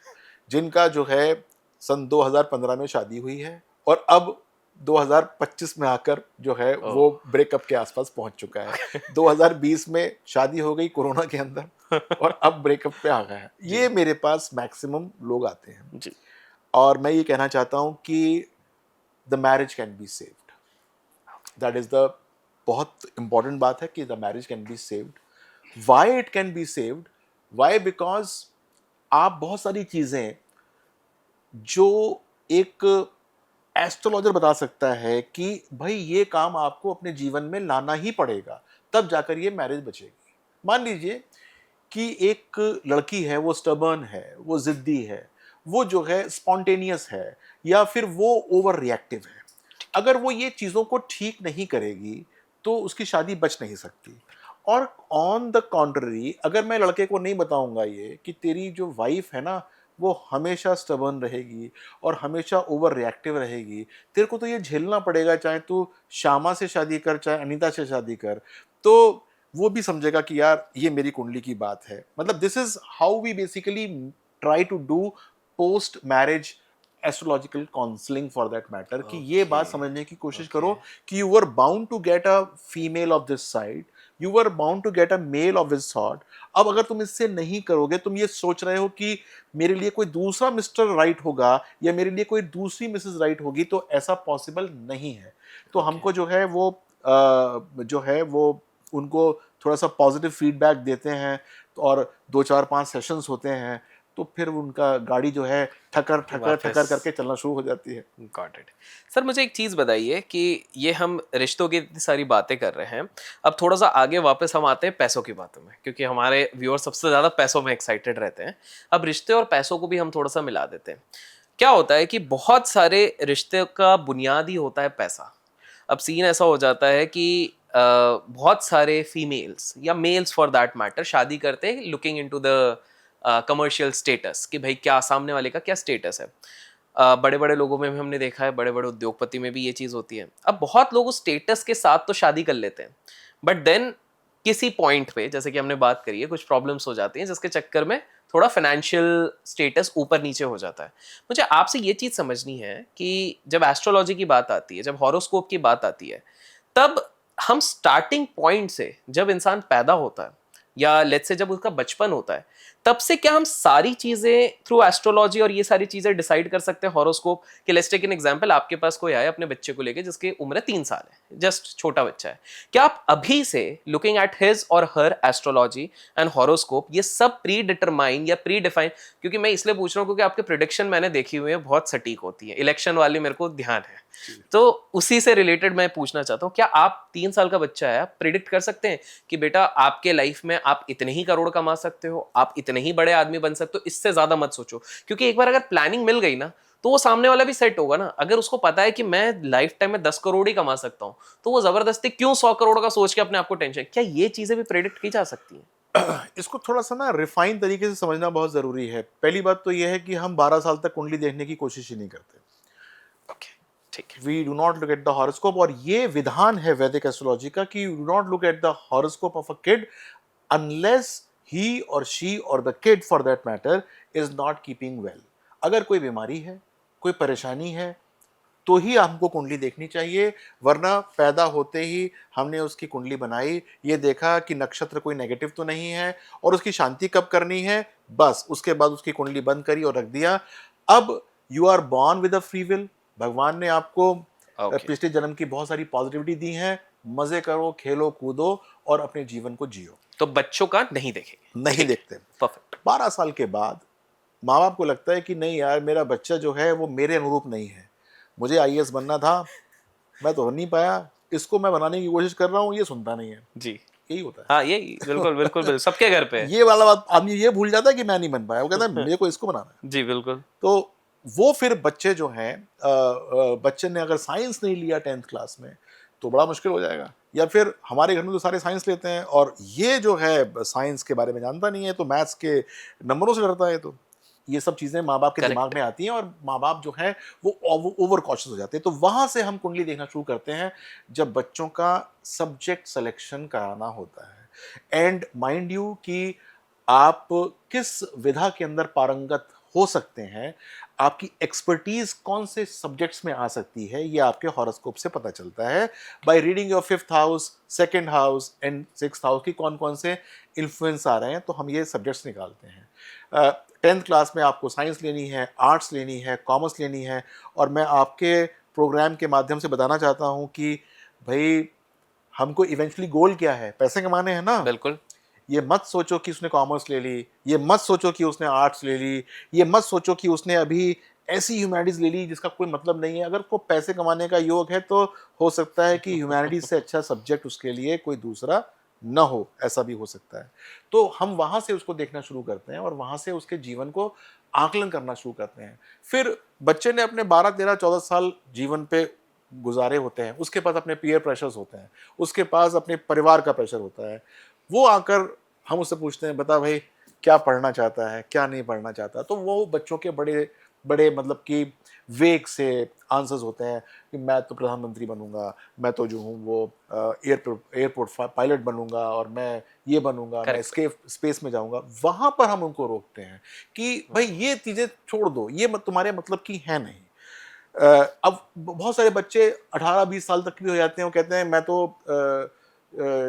जिनका जो है सन 2015 में शादी हुई है और अब 2025 में आकर जो है वो ब्रेकअप के आसपास पहुंच चुका है। 2020 में शादी हो गई कोरोना के अंदर और अब ब्रेकअप पे आ गया है। ये मेरे पास मैक्सिमम लोग आते हैं। जी। और मैं ये कहना चाहता हूं कि the marriage can be saved. That is the बहुत इंपॉर्टेंट बात है कि the marriage can be saved. Why it can be saved? Why? Because आप बहुत सारी चीजें जो एक एस्ट्रोलॉजर बता सकता है कि भाई ये काम आपको अपने जीवन में लाना ही पड़ेगा, तब जाकर ये मैरिज बचेगी। मान लीजिए कि एक लड़की है, वो स्टबर्न है, वो जिद्दी है, वो जो है स्पॉन्टेनियस है, या फिर वो ओवर रिएक्टिव है। अगर वो ये चीज़ों को ठीक नहीं करेगी तो उसकी शादी बच नहीं सकती। और ऑन द कॉन्ट्ररी, अगर मैं लड़के को नहीं बताऊंगा ये कि तेरी जो वाइफ है ना वो हमेशा स्टबर्न रहेगी और हमेशा ओवर रिएक्टिव रहेगी, तेरे को तो ये झेलना पड़ेगा, चाहे तू श्यामा से शादी कर चाहे अनीता से शादी कर, तो वो भी समझेगा कि यार ये मेरी कुंडली की बात है। मतलब this is how we basically try to do post marriage astrological counselling for that matter, कि ये बात समझने की कोशिश करो कि you are bound to get a female of this side, you are bound to get a male of this sort. अब अगर तुम इससे नहीं करोगे, तुम ये सोच रहे हो कि मेरे लिए कोई दूसरा मिस्टर राइट होगा या मेरे लिए कोई दूसरी मिसेस राइट होगी, तो ऐसा पॉसिबल नहीं है। तो हमको जो है वो उनको थोड़ा सा पॉजिटिव फीडबैक देते हैं और 2 4 5 सेशंस होते हैं, तो फिर उनका गाड़ी जो है ठकर ठकर ठकर करके चलना शुरू हो जाती है। Got it. सर मुझे एक चीज़ बताइए कि ये हम रिश्तों की इतनी सारी बातें कर रहे हैं, अब थोड़ा सा आगे वापस हम आते हैं पैसों की बातों में, क्योंकि हमारे व्यूअर सबसे ज़्यादा पैसों में एक्साइटेड रहते हैं। अब रिश्ते और पैसों को भी हम थोड़ा सा मिला देते हैं। क्या होता है कि बहुत सारे रिश्ते का बुनियाद ही होता है पैसा। अब सीन ऐसा हो जाता है कि बहुत सारे फीमेल्स या मेल्स फॉर दैट मैटर शादी करते हैं looking into the commercial status, कि भाई क्या सामने वाले का क्या स्टेटस है। बड़े बड़े लोगों में भी हमने देखा है, बड़े बड़े उद्योगपति में भी ये चीज़ होती है। अब बहुत लोग उस स्टेटस के साथ तो शादी कर लेते हैं, बट देन किसी पॉइंट पे, जैसे कि हमने बात करी है, कुछ प्रॉब्लम्स हो जाती हैं जिसके चक्कर में थोड़ा फाइनेंशियल स्टेटस ऊपर नीचे हो जाता है। मुझे आपसे ये चीज़ समझनी है कि जब एस्ट्रोलॉजी की बात आती है, जब हॉरोस्कोप की बात आती है, तब हम स्टार्टिंग पॉइंट से, जब इंसान पैदा होता है या लेट्स से जब उसका बचपन होता है, तब से क्या हम सारी चीजें थ्रू एस्ट्रोलॉजी और ये सारी चीजें डिसाइड कर सकते हैं हॉरोस्कोप? कि लेट्स टेक एन एग्जांपल, आपके पास कोई आया अपने बच्चे को लेके जिसकी उम्र 3 साल है, जस्ट छोटा बच्चा है, क्या आप अभी से लुकिंग एट हिज और हर एस्ट्रोलॉजी एंड हॉरोस्कोप ये सब प्री डिटरमाइन या प्री डिफाइन? क्योंकि मैं इसलिए पूछ रहा हूँ क्योंकि आपके प्रिडिक्शन मैंने देखी हुई है, बहुत सटीक होती है, इलेक्शन वाली मेरे को ध्यान है। तो उसी से रिलेटेड मैं पूछना चाहता हूँ, क्या आप 3 साल का बच्चा है, आप प्रिडिक्ट कर सकते हैं कि बेटा आपके लाइफ में आप इतने ही करोड़ कमा सकते हो, आप इतने ही बड़े आदमी बन सकते हो, इससे ज्यादा मत सोचो? क्योंकि एक बार अगर प्लानिंग मिल गई ना, तो वो सामने वाला भी सेट होगा ना। अगर उसको पता है कि मैं लाइफ टाइम में 10 करोड़ ही कमा सकता हूँ, तो वो जबरदस्ती क्यों 100 करोड़ का सोच के अपने आप को टेंशन? क्या ये चीजें भी प्रेडिक्ट की जा सकती हैं? इसको थोड़ा सा ना रिफाइन तरीके से समझना बहुत ज़रूरी है। पहली बात तो ये है कि हम 12 साल तक कुंडली देखने की कोशिश ही नहीं करते। ओके, ठीक है। We do not look at the horoscope, और ये विधान है वैदिक एस्ट्रोलॉजी का कि you do not look at the horoscope of a kid unless he और शी और the kid for that matter is not keeping well. अगर कोई बीमारी है, कोई परेशानी है, तो ही हमको कुंडली देखनी चाहिए। वरना पैदा होते ही हमने उसकी कुंडली बनाई, ये देखा कि नक्षत्र कोई नेगेटिव तो नहीं है और उसकी शांति कब करनी है, बस उसके बाद उसकी कुंडली बंद करी और रख दिया। अब you are born with a free will. भगवान ने आपको ओके। पिछले जन्म की बहुत सारी पॉजिटिविटी दी है। मजे करो, खेलो कूदो और अपने जीवन को जियो। तो बच्चों का नहीं देखेंगे? नहीं देखते। परफेक्ट। 12 साल के बाद माँ बाप को लगता है कि नहीं यार, मेरा बच्चा जो है वो मेरे अनुरूप नहीं है। मुझे आईएएस बनना था, मैं तो बन नहीं पाया, इसको मैं बनाने की कोशिश कर रहा हूँ, ये सुनता नहीं है। जी। यही होता है। हाँ, यही बिल्कुल बिल्कुल बिल्कुल सबके घर पे है। ये वाला बात आदमी ये भूल जाता है कि मैं नहीं बन पाया, वो कहता है मेरे को इसको बनाना है। जी बिल्कुल। तो वो फिर बच्चे जो हैं, बच्चे ने अगर साइंस नहीं लिया 10th क्लास में तो बड़ा मुश्किल हो जाएगा। या फिर हमारे घर में तो सारे साइंस लेते हैं और ये जो है साइंस के बारे में जानता नहीं है, तो मैथ्स के नंबरों से डरता है। तो ये सब चीज़ें माँ बाप के करेक्ट। दिमाग में आती हैं और माँ बाप जो है वो ओवर कॉशियस हो जाते हैं। तो वहाँ से हम कुंडली देखना शुरू करते हैं जब बच्चों का सब्जेक्ट सिलेक्शन कराना होता है। एंड माइंड यू कि आप किस विधा के अंदर पारंगत हो सकते हैं, आपकी एक्सपर्टीज कौन से सब्जेक्ट्स में आ सकती है, ये आपके हॉरोस्कोप से पता चलता है। By reading your 5th house, 2nd house and 6th house की कौन कौन से इन्फ्लुएंस आ रहे हैं, तो हम ये सब्जेक्ट्स निकालते हैं। 10th क्लास में आपको साइंस लेनी है, आर्ट्स लेनी है, कॉमर्स लेनी है, और मैं आपके प्रोग्राम के माध्यम से बताना चाहता हूँ कि भाई हमको इवेंचुअली गोल क्या है, पैसे कमाने हैं ना। बिल्कुल। ये मत सोचो कि उसने कॉमर्स ले ली, ये मत सोचो कि उसने आर्ट्स ले ली, ये मत सोचो कि उसने अभी ऐसी ह्यूमैनिटीज़ ले ली जिसका कोई मतलब नहीं है। अगर को पैसे कमाने का योग है तो हो सकता है कि ह्यूमैनिटीज़ से अच्छा सब्जेक्ट उसके लिए कोई दूसरा ना हो, ऐसा भी हो सकता है। तो हम वहाँ से उसको देखना शुरू करते हैं और वहाँ से उसके जीवन को आकलन करना शुरू करते हैं। फिर बच्चे ने अपने 12, 13, 14 साल जीवन पे गुजारे होते हैं, उसके पास अपने पीयर प्रेशर्स होते हैं, उसके पास अपने परिवार का प्रेशर होता है। वो आकर हम उससे पूछते हैं बता भाई क्या पढ़ना चाहता है, क्या नहीं पढ़ना चाहता। तो वो बच्चों के बड़े बड़े मतलब कि वेग से आंसर्स होते हैं कि मैं तो प्रधानमंत्री बनूंगा, मैं तो जो हूँ वो एयरपोर्ट पायलट बनूंगा, और मैं ये बनूंगा, मैं करेक्ट। स्पेस में जाऊंगा। वहां पर हम उनको रोकते हैं कि भाई ये चीजें छोड़ दो, ये तुम्हारे मतलब की है नहीं। अब बहुत सारे बच्चे 18-20 साल तक भी हो जाते हैं, वो कहते हैं मैं तो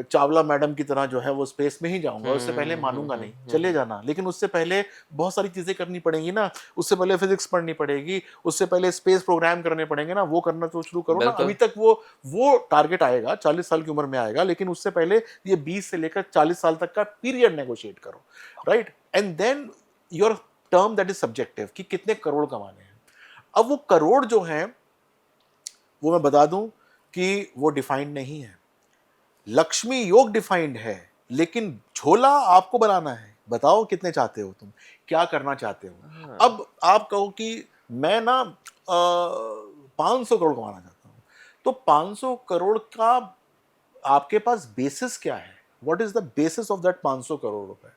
चावला मैडम की तरह जो है वो स्पेस में ही जाऊंगा, उससे पहले मानूंगा नहीं। चले जाना, लेकिन उससे पहले बहुत सारी चीजें करनी पड़ेंगी ना। उससे पहले फिजिक्स पढ़नी पड़ेगी, उससे पहले स्पेस प्रोग्राम करने पड़ेंगे ना, वो करना तो शुरू करो ना। बिल्कुल। अभी तक वो टारगेट आएगा 40 साल की उम्र में आएगा, लेकिन उससे पहले ये 20 से लेकर 40 साल तक का पीरियड नेगोशिएट करो, right. And then your term that is subjective कि कितने करोड़ कमाने हैं। अब वो करोड़ जो हैं वो मैं बता दूं कि वो डिफाइंड नहीं है। लक्ष्मी योग डिफाइंड है, लेकिन झोला आपको बनाना है। बताओ कितने चाहते हो तुम, क्या करना चाहते हो। हाँ। अब आप कहो कि मैं ना 500 करोड़ कमाना चाहता हूँ, तो 500 करोड़ का आपके पास बेसिस क्या है? What is the basis of that 500 crore रुपए?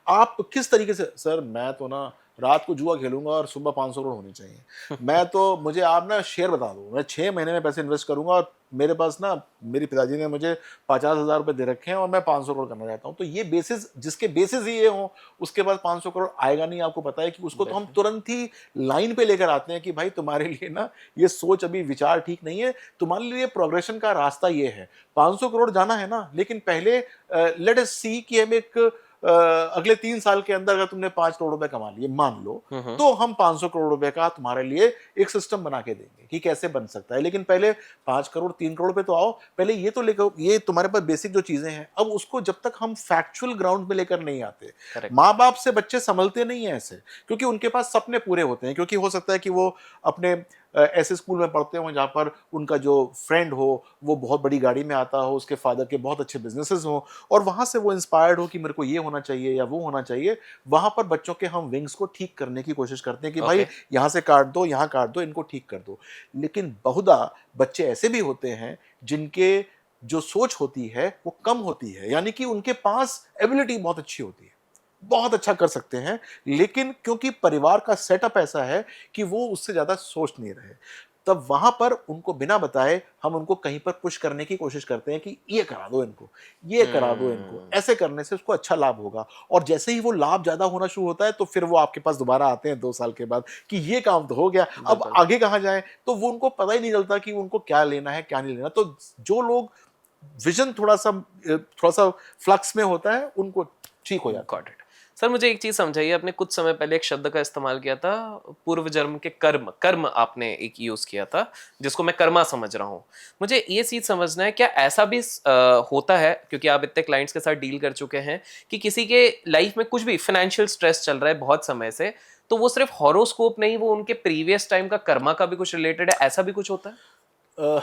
आप किस तरीके से, सर मैं तो ना रात को जुआ खेलूंगा और सुबह 500 करोड़ होनी चाहिए। मैं तो, मुझे आप ना शेयर बता दो, मैं 6 महीने में पैसे इन्वेस्ट करूंगा और मेरे पास ना, मेरे पिताजी ने मुझे 50,000 रुपए दे रखे हैं और मैं 500 करोड़ करना चाहता हूँ। तो ये बेसिस, जिसके बेसिस ही ये हो, उसके पास 500 करोड़ आएगा नहीं। आपको पता है कि उसको तो हम तुरंत ही लाइन पे लेकर आते हैं कि भाई तुम्हारे लिए ना ये सोच, अभी विचार ठीक नहीं है, तुम्हारे लिए प्रोग्रेशन का रास्ता ये है। 500 करोड़ जाना है ना, लेकिन पहले लेट अस सी कि हम एक अगले 3 साल के अंदर अगर तुमने 5 करोड़ रुपए कमा लिए मान लो, तो हम 500 करोड़ रुपए का तुम्हारे लिए एक सिस्टम बना के देंगे कि कैसे बन सकता है। लेकिन पहले 5 करोड़ 3 करोड़ पे तो आओ, पहले ये तो लेकर, ये तुम्हारे पास बेसिक जो चीजें हैं, अब उसको जब तक हम फैक्चुअल ग्राउंड पे लेकर नहीं आते, Correct. माँ बाप से बच्चे संभलते नहीं है ऐसे, क्योंकि उनके पास सपने पूरे होते हैं। क्योंकि हो सकता है कि वो अपने ऐसे स्कूल में पढ़ते हो जहाँ पर उनका जो फ्रेंड हो वो बहुत बड़ी गाड़ी में आता हो, उसके फादर के बहुत अच्छे बिजनेसेस हो, और वहाँ से वो इंस्पायर्ड हो कि मेरे को ये होना चाहिए या वो होना चाहिए। वहाँ पर बच्चों के हम विंग्स को ठीक करने की कोशिश करते हैं कि भाई ओके। यहाँ से काट दो, यहाँ काट दो, इनको ठीक कर दो। लेकिन बहुधा बच्चे ऐसे भी होते हैं जिनके जो सोच होती है वो कम होती है, यानी कि उनके पास एबिलिटी बहुत अच्छी होती है, बहुत अच्छा कर सकते हैं, लेकिन क्योंकि परिवार का सेटअप ऐसा है कि वो उससे ज्यादा सोच नहीं रहे, तब वहां पर उनको बिना बताए हम उनको कहीं पर पुश करने की कोशिश करते हैं कि ये करा दो इनको, ये करा दो इनको, हम्म। ऐसे करने से उसको अच्छा लाभ होगा। और जैसे ही वो लाभ ज्यादा होना शुरू होता है तो फिर वो आपके पास दोबारा आते हैं 2 साल के बाद कि ये काम तो हो गया, अब बिल्कुल। आगे कहाँ जाए। तो वो उनको पता ही नहीं चलता कि उनको क्या लेना है क्या नहीं लेना। तो जो लोग विजन थोड़ा सा फ्लक्स में होता है उनको ठीक हो जाता है। Got it. सर मुझे एक चीज समझाइए, आपने कुछ समय पहले एक शब्द का इस्तेमाल किया था, पूर्व जन्म के कर्म, कर्म आपने एक यूज किया था, जिसको मैं कर्मा समझ रहा हूँ। मुझे ये चीज समझना है, क्या ऐसा भी होता है, क्योंकि आप इतने क्लाइंट्स के साथ डील कर चुके हैं, कि किसी के लाइफ में कुछ भी फाइनेंशियल स्ट्रेस चल रहा है बहुत समय से, तो वो सिर्फ हॉरोस्कोप नहीं, वो उनके प्रीवियस टाइम का कर्मा का भी कुछ रिलेटेड है, ऐसा भी कुछ होता है? अ,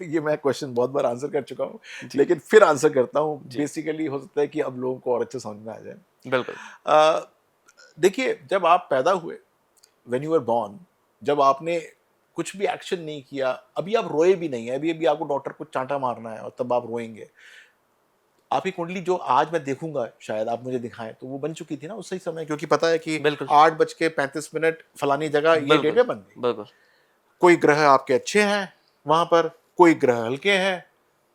ये मैं क्वेश्चन बहुत बार आंसर कर चुका हूँ, जी। लेकिन फिर आंसर करता हूँ। जी। बेसिकली हो सकता है कि अब लोगों को और अच्छे समझ में आ जाए। बिल्कुल। अ, देखिए, जब आप पैदा हुए, व्हेन यू आर बॉर्न, जब आपने कुछ भी एक्शन नहीं किया, अभी आप रोए भी नहीं है, अभी अभी आपको डॉक्टर को चांटा मारना है और तब आप रोएंगे। आपकी कुंडली जो आज मैं देखूंगा, शायद आप मुझे दिखाएं, तो वो बन चुकी थी ना उस सही समय, क्योंकि पता है कि बिल्कुल। 8:35 फलानी जगह ये डेट बिल्कुल। में बन गई। बिल्कुल। कोई ग्रह आपके अच्छे हैं वहां पर, कोई ग्रह हल्के हैं।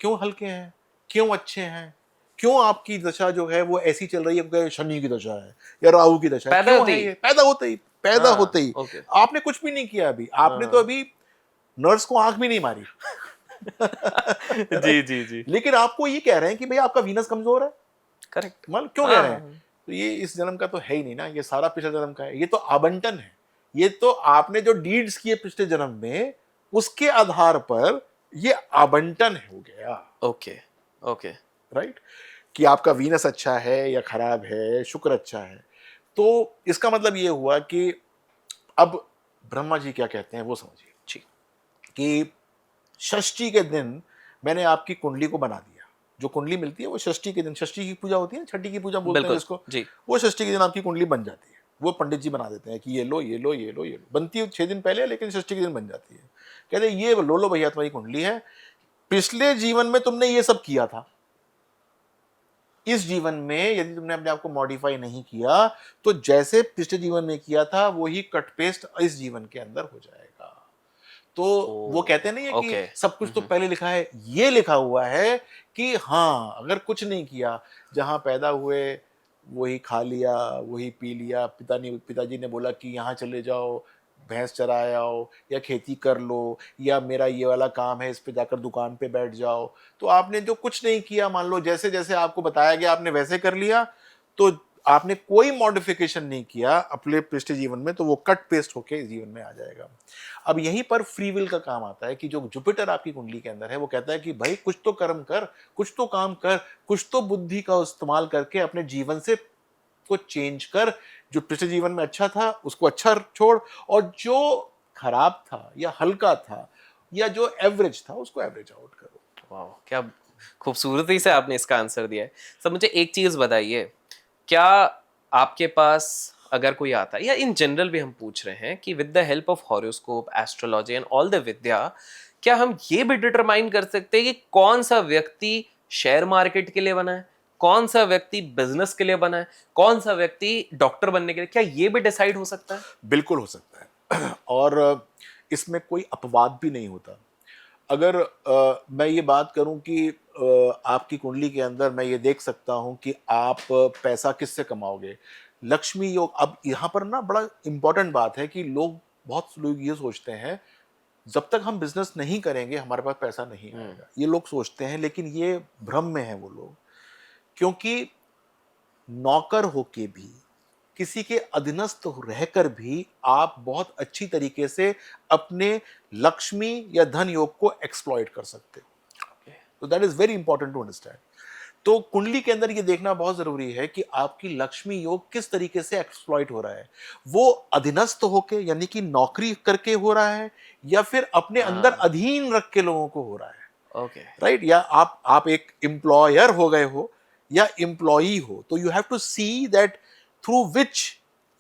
क्यों हल्के हैं, क्यों अच्छे हैं, क्यों आपकी दशा जो है वो ऐसी चल रही है कि शनि की दशा है या राहु की दशा है, पैदा क्यों होते है ही। ये? पैदा होते ही, पैदा हाँ। होते ही। ओके। आपने कुछ भी नहीं किया, अभी आपने तो हाँ। अभी नर्स को आंख भी नहीं मारी। जी, राइट। जी, जी। लेकिन आपको ये कह रहे हैं कि भाई आपका वीनस कमजोर है। करेक्ट। मतलब क्यों कह रहे हैं? हाँ। तो ये इस जन्म का तो है ही नहीं ना, ये सारा पिछले जन्म का है, ये तो आवंटन है। ये तो आपने जो डीड्स किए पिछले जन्म में, उसके आधार पर ये आवंटन हो गया। ओके। ओके। राइट। कि आपका वीनस अच्छा है या खराब है, शुक्र अच्छा है, तो इसका मतलब ये हुआ कि अब ब्रह्मा जी क्या कहते हैं वो समझिए जी। कि षष्ठी के दिन मैंने आपकी कुंडली को बना दिया। जो कुंडली मिलती है वो षष्ठी के दिन, षष्ठी की पूजा होती है ना, छठी की पूजा बोलते हैं बिल्कुल। जिसको, जी। वो षष्ठी के दिन आपकी कुंडली बन जाती है। वो पंडित जी बना देते हैं कि ये लो ये लो ये लो ये लो। बनती है 6 दिन पहले, लेकिन षष्ठी के दिन बन जाती है। कहते हैं ये लो लो भैया तुम्हारी कुंडली है, पिछले जीवन में तुमने ये सब किया था, इस जीवन में यदि तुमने अपने आप को मॉडिफाई नहीं किया तो जैसे पिछले जीवन में किया था वही कट पेस्ट इस जीवन के अंदर हो जाएगा। तो वो कहते नहीं है ओह! कि ओके। सब कुछ तो हुँ। पहले लिखा है, ये लिखा हुआ है कि हाँ, अगर कुछ नहीं किया, जहां पैदा हुए वही खा लिया, वही पी लिया, पिताजी ने बोला कि यहाँ चले जाओ, भैंस चराए आओ या खेती कर लो, या मेरा ये वाला काम है इस पे जाकर दुकान पे बैठ जाओ, तो आपने जो कुछ नहीं किया, मान लो जैसे जैसे आपको बताया गया आपने वैसे कर लिया, तो आपने कोई मॉडिफिकेशन नहीं किया अपने पिछले जीवन में, तो वो कट पेस्ट होके इस जीवन में आ जाएगा। अब यहीं पर फ्री विल का काम आता है कि जो जुपिटर आपकी कुंडली के अंदर है वो कहता है कि भाई कुछ तो कर्म कर, कुछ तो काम कर, कुछ तो बुद्धि का इस्तेमाल करके अपने जीवन से को चेंज कर। जो पिछले जीवन में अच्छा था उसको अच्छा छोड़, और जो खराब था या हल्का था या जो एवरेज था उसको एवरेज आउट करो। वाओ! क्या खूबसूरती से आपने इसका आंसर दिया है। सब मुझे एक चीज़ बताइए, क्या आपके पास अगर कोई आता है, या इन जनरल भी हम पूछ रहे हैं, कि with the help of horoscope, astrology and all the विद्या, क्या हम ये भी डिटरमाइन कर सकते हैं कि कौन-सा व्यक्ति शेयर मार्केट के लिए बना है, कौन-सा व्यक्ति बिज़नेस के लिए बना है, कौन-सा व्यक्ति डॉक्टर बनने के लिए, क्या ये भी डिसाइड हो सकता है? बिल्कुल हो सकता है। और इसमें कोई अपवाद भी नहीं होता। अगर मैं ये बात करूं कि आपकी कुंडली के अंदर मैं ये देख सकता हूं कि आप पैसा किससे कमाओगे, लक्ष्मी योग। अब यहाँ पर ना बड़ा इंपॉर्टेंट बात है कि बहुत लोग ये सोचते हैं जब तक हम बिजनेस नहीं करेंगे हमारे पास पैसा नहीं हुँ। आएगा, ये लोग सोचते हैं, लेकिन ये भ्रम में है वो लोग। क्योंकि नौकर होके भी, किसी के अधीनस्थ रहकर भी आप बहुत अच्छी तरीके से अपने लक्ष्मी या धन योग को एक्सप्लॉइट कर सकते हो। तो that is very important to understand. तो कुंडली के अंदर ये देखना बहुत जरूरी है कि आपकी लक्ष्मी योग किस तरीके से एक्सप्लॉइट हो रहा है। वो अधीनस्थ होके यानी कि नौकरी करके हो रहा है, या फिर अपने अंदर हाँ। अधीन रख के लोगों को हो रहा है। ओके। राइट, या आप एक एम्प्लॉयर हो गए हो या एम्प्लॉई हो, तो you have to see that through which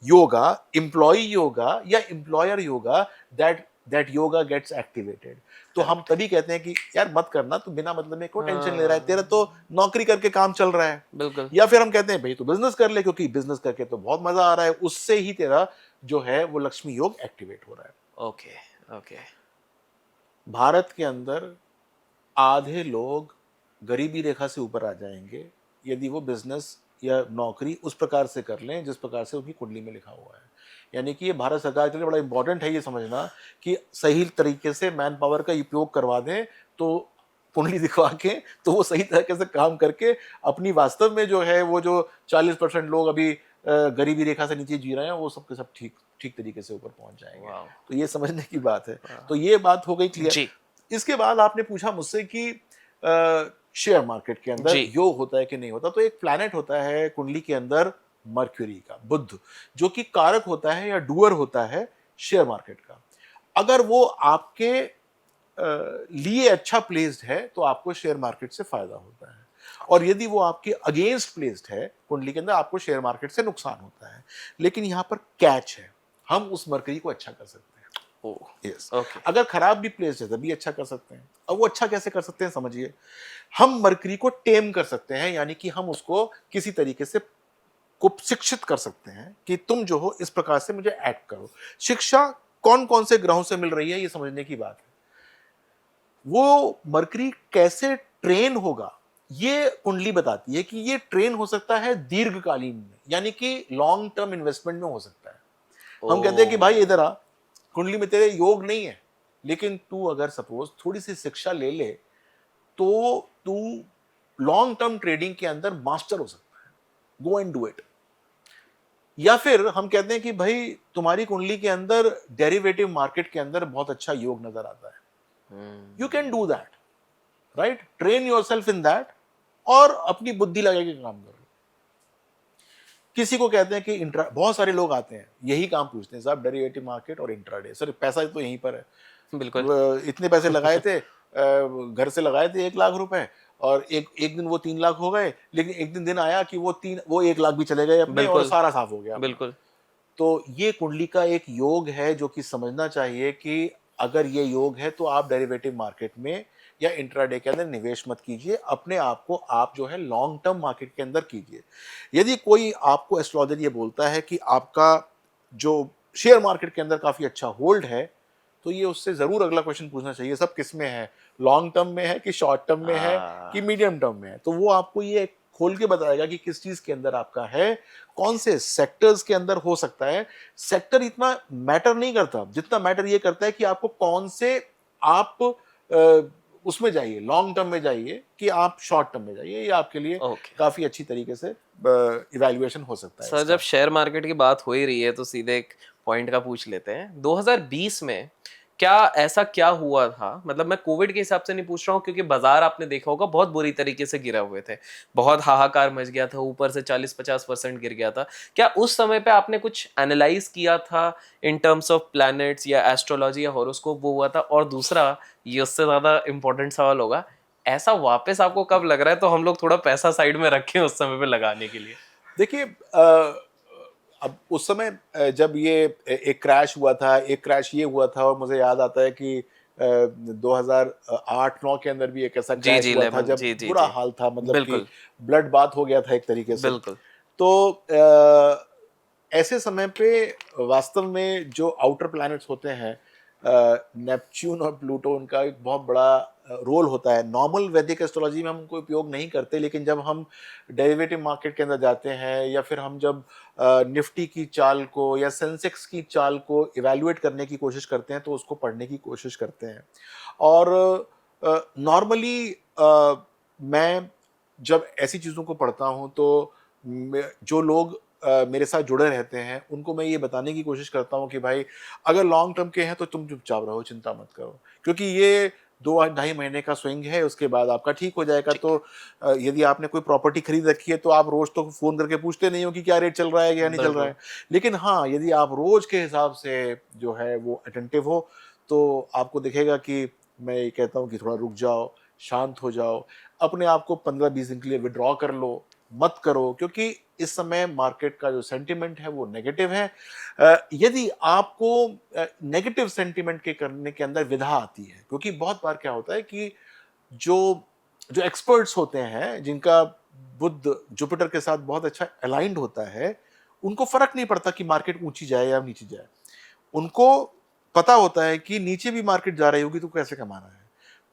yoga, employee yoga या employer yoga, that yoga gets activated. तो हम करेक्ट। तभी कहते हैं कि यार मत करना, तो बिना मतलब में क्यों टेंशन ले रहा है, तेरा हाँ। तो नौकरी करके काम चल रहा है। बिल्कुल। या फिर हम कहते हैं भाई तो बिजनेस कर ले, क्योंकि बिजनेस करके तो बहुत मजा आ रहा है, उससे ही तेरा जो है वो लक्ष्मी योग एक्टिवेट हो रहा है। ओके। ओके। भारत के अंदर आधे लोग गरीबी रेखा से ऊपर आ जाएंगे यदि वो बिजनेस या नौकरी उस प्रकार से कर लें जिस प्रकार से उनकी कुंडली में लिखा हुआ है। यानी कि ये भारत सरकार के लिए बड़ा इंपॉर्टेंट है ये समझना कि सही तरीके से मैन पावर का उपयोग करवा दें, तो कुंडली दिखवा के तो वो सही तरीके से काम करके अपनी वास्तव में जो है वो जो 40% लोग अभी गरीबी रेखा से नीचे जी रहे हैं, वो सब के सब ठीक ठीक तरीके से ऊपर पहुंच जाएंगे। वाह। तो ये समझने की बात है। वाह। तो ये बात हो गई क्लियर। जी। इसके बाद आपने पूछा मुझसे कि शेयर मार्केट के अंदर जी। योग होता है कि नहीं होता। तो एक प्लैनेट होता है कुंडली के अंदर मर्क्यूरी का, बुध, जो कि कारक होता है या डूअर होता है शेयर मार्केट का। अगर वो आपके लिए अच्छा प्लेस्ड है तो आपको शेयर मार्केट से फायदा होता है, और यदि वो आपके अगेंस्ट प्लेस्ड है कुंडली के अंदर, आपको शेयर मार्केट से नुकसान होता है। लेकिन यहां पर कैच है, हम उस मरकरी को अच्छा कर सकते हैं। ओह। Yes, okay. अगर खराब भी प्लेस है तभी अच्छा कर सकते हैं। अब वो अच्छा कैसे कर सकते हैं समझिए। हम मरकरी को टेम कर सकते हैं, यानी कि हम उसको किसी तरीके से को शिक्षित कर सकते हैं कि तुम जो हो इस प्रकार से मुझे एक्ट करो। शिक्षा कौन कौन से ग्रहों से मिल रही है ये समझने की बात है। वो मरकरी कैसे ट्रेन होगा ये कुंडली बताती है कि ये ट्रेन हो सकता है दीर्घकालीन में, यानी कि लॉन्ग टर्म इन्वेस्टमेंट में हो सकता है। हम कहते हैं कि भाई इधर आ, कुंडली में तेरे योग नहीं है, लेकिन तू अगर सपोज थोड़ी सी शिक्षा ले ले तो तू लॉन्ग टर्म ट्रेडिंग के अंदर मास्टर हो सकता है। Go and do it. या फिर हम कहते हैं कि भाई तुम्हारी कुंडली के अंदर डेरिवेटिव मार्केट के अंदर बहुत अच्छा योग नजर आता है। You can do that, right, train your self in that, और अपनी बुद्धि लगा के काम करो। किसी को कहते हैं कि इंट्रा, बहुत सारे लोग आते हैं यही काम पूछते हैं, साहब डेरिवेटिव मार्केट और इंट्राडे, सर पैसा तो यहीं पर है। बिल्कुल। इतने पैसे लगाए थे, घर से लगाए थे 1 लाख रुपए, और एक एक दिन वो 3 लाख हो गए, लेकिन एक दिन दिन आया कि वो 1 लाख भी चले गए अपने, और बिल्कुल। सारा साफ हो गया अपना। बिल्कुल। तो ये कुंडली का एक योग है जो कि समझना चाहिए कि अगर ये योग है तो आप डेरिवेटिव मार्केट में या इंट्राडे के अंदर निवेश मत कीजिए। अपने आप को आप जो है लॉन्ग टर्म मार्केट के अंदर कीजिए। यदि कोई आपको एस्ट्रोलॉजर ये बोलता है कि आपका जो शेयर मार्केट के अंदर काफी अच्छा होल्ड है, तो ये उससे जरूर अगला क्वेश्चन पूछना चाहिए, सब किस में है, लॉन्ग टर्म में है कि शॉर्ट टर्म में है कि मीडियम टर्म में है। तो वो आपको ये खोल के बताएगा कि किस चीज के अंदर आपका है, कौन से सेक्टर्स के अंदर हो सकता है। सेक्टर इतना मैटर नहीं करता, जितना मैटर ये करता है कि आपको कौन से आप उसमें जाइए, लॉन्ग टर्म में जाइए कि आप शॉर्ट टर्म में जाइए। ये आपके लिए ओके। काफी अच्छी तरीके से इवैल्यूएशन हो सकता है सर, इसका। जब शेयर मार्केट की बात हो ही रही है तो सीधे एक पॉइंट का पूछ लेते हैं। 2020 में क्या ऐसा क्या हुआ था, मतलब मैं कोविड के हिसाब से नहीं पूछ रहा हूँ, क्योंकि बाजार आपने देखा होगा बहुत बुरी तरीके से गिरा हुए थे, बहुत हाहाकार मच गया था, ऊपर से 40-50% गिर गया था। क्या उस समय पे आपने कुछ एनालाइज किया था इन टर्म्स ऑफ प्लैनेट्स या एस्ट्रोलॉजी या हॉरोस्कोप, वो हुआ था? और दूसरा, ये उससे ज्यादा इंपॉर्टेंट सवाल होगा, ऐसा वापस आपको कब लग रहा है तो हम लोग थोड़ा पैसा साइड में रखें उस समय पे लगाने के लिए? देखिए अब उस समय जब ये एक क्रैश हुआ था, एक क्रैश ये हुआ था, और मुझे याद आता है कि 2008-9 के अंदर भी एक ऐसा जी क्रैश जी, हुआ था लेमन, जब जी जी बुरा जी। हाल था, मतलब कि बिल्कुल। ब्लड बाथ हो गया था एक तरीके से। बिल्कुल। तो ऐसे समय पे वास्तव में जो आउटर प्लैनेट्स होते हैं, नेपच्यून और प्लूटो, उनका एक बहुत बड़ा रोल होता है। नॉर्मल वैदिक एस्ट्रोलॉजी में हम उनको उपयोग नहीं करते, लेकिन जब हम डेरिवेटिव मार्केट के अंदर जाते हैं, या फिर हम जब निफ्टी की चाल को या सेंसेक्स की चाल को इवैल्यूएट करने की कोशिश करते हैं, तो उसको पढ़ने की कोशिश करते हैं। और नॉर्मली मैं जब ऐसी चीज़ों को पढ़ता हूँ तो जो लोग मेरे साथ जुड़े रहते हैं उनको मैं ये बताने की कोशिश करता हूँ कि भाई अगर लॉन्ग टर्म के हैं तो तुम चुपचाप रहो, चिंता मत करो, क्योंकि ये 2-2.5 महीने का स्विंग है, उसके बाद आपका ठीक हो जाएगा। ठीक तो यदि आपने कोई प्रॉपर्टी खरीद रखी है तो आप रोज तो फोन करके पूछते नहीं हो कि क्या रेट चल रहा है या नहीं चल रहा बिल्कुल। है। लेकिन हाँ, यदि आप रोज के हिसाब से जो है वो अटेंटिव हो, तो आपको दिखेगा कि मैं ये कहता हूँ कि थोड़ा रुक जाओ, शांत हो जाओ, अपने आप को 15-20 दिन के लिए विड्रॉ कर लो, मत करो, क्योंकि इस समय मार्केट का जो सेंटिमेंट है वो नेगेटिव है। यदि आपको नेगेटिव सेंटिमेंट के करने के अंदर विधा आती है, क्योंकि बहुत बार क्या होता है कि जो जो एक्सपर्ट्स होते हैं, जिनका बुध जुपिटर के साथ बहुत अच्छा अलाइंड होता है, उनको फर्क नहीं पड़ता कि मार्केट ऊंची जाए या नीचे जाए। उनको पता होता है कि नीचे भी मार्केट जा रही होगी तो कैसे कमाना है।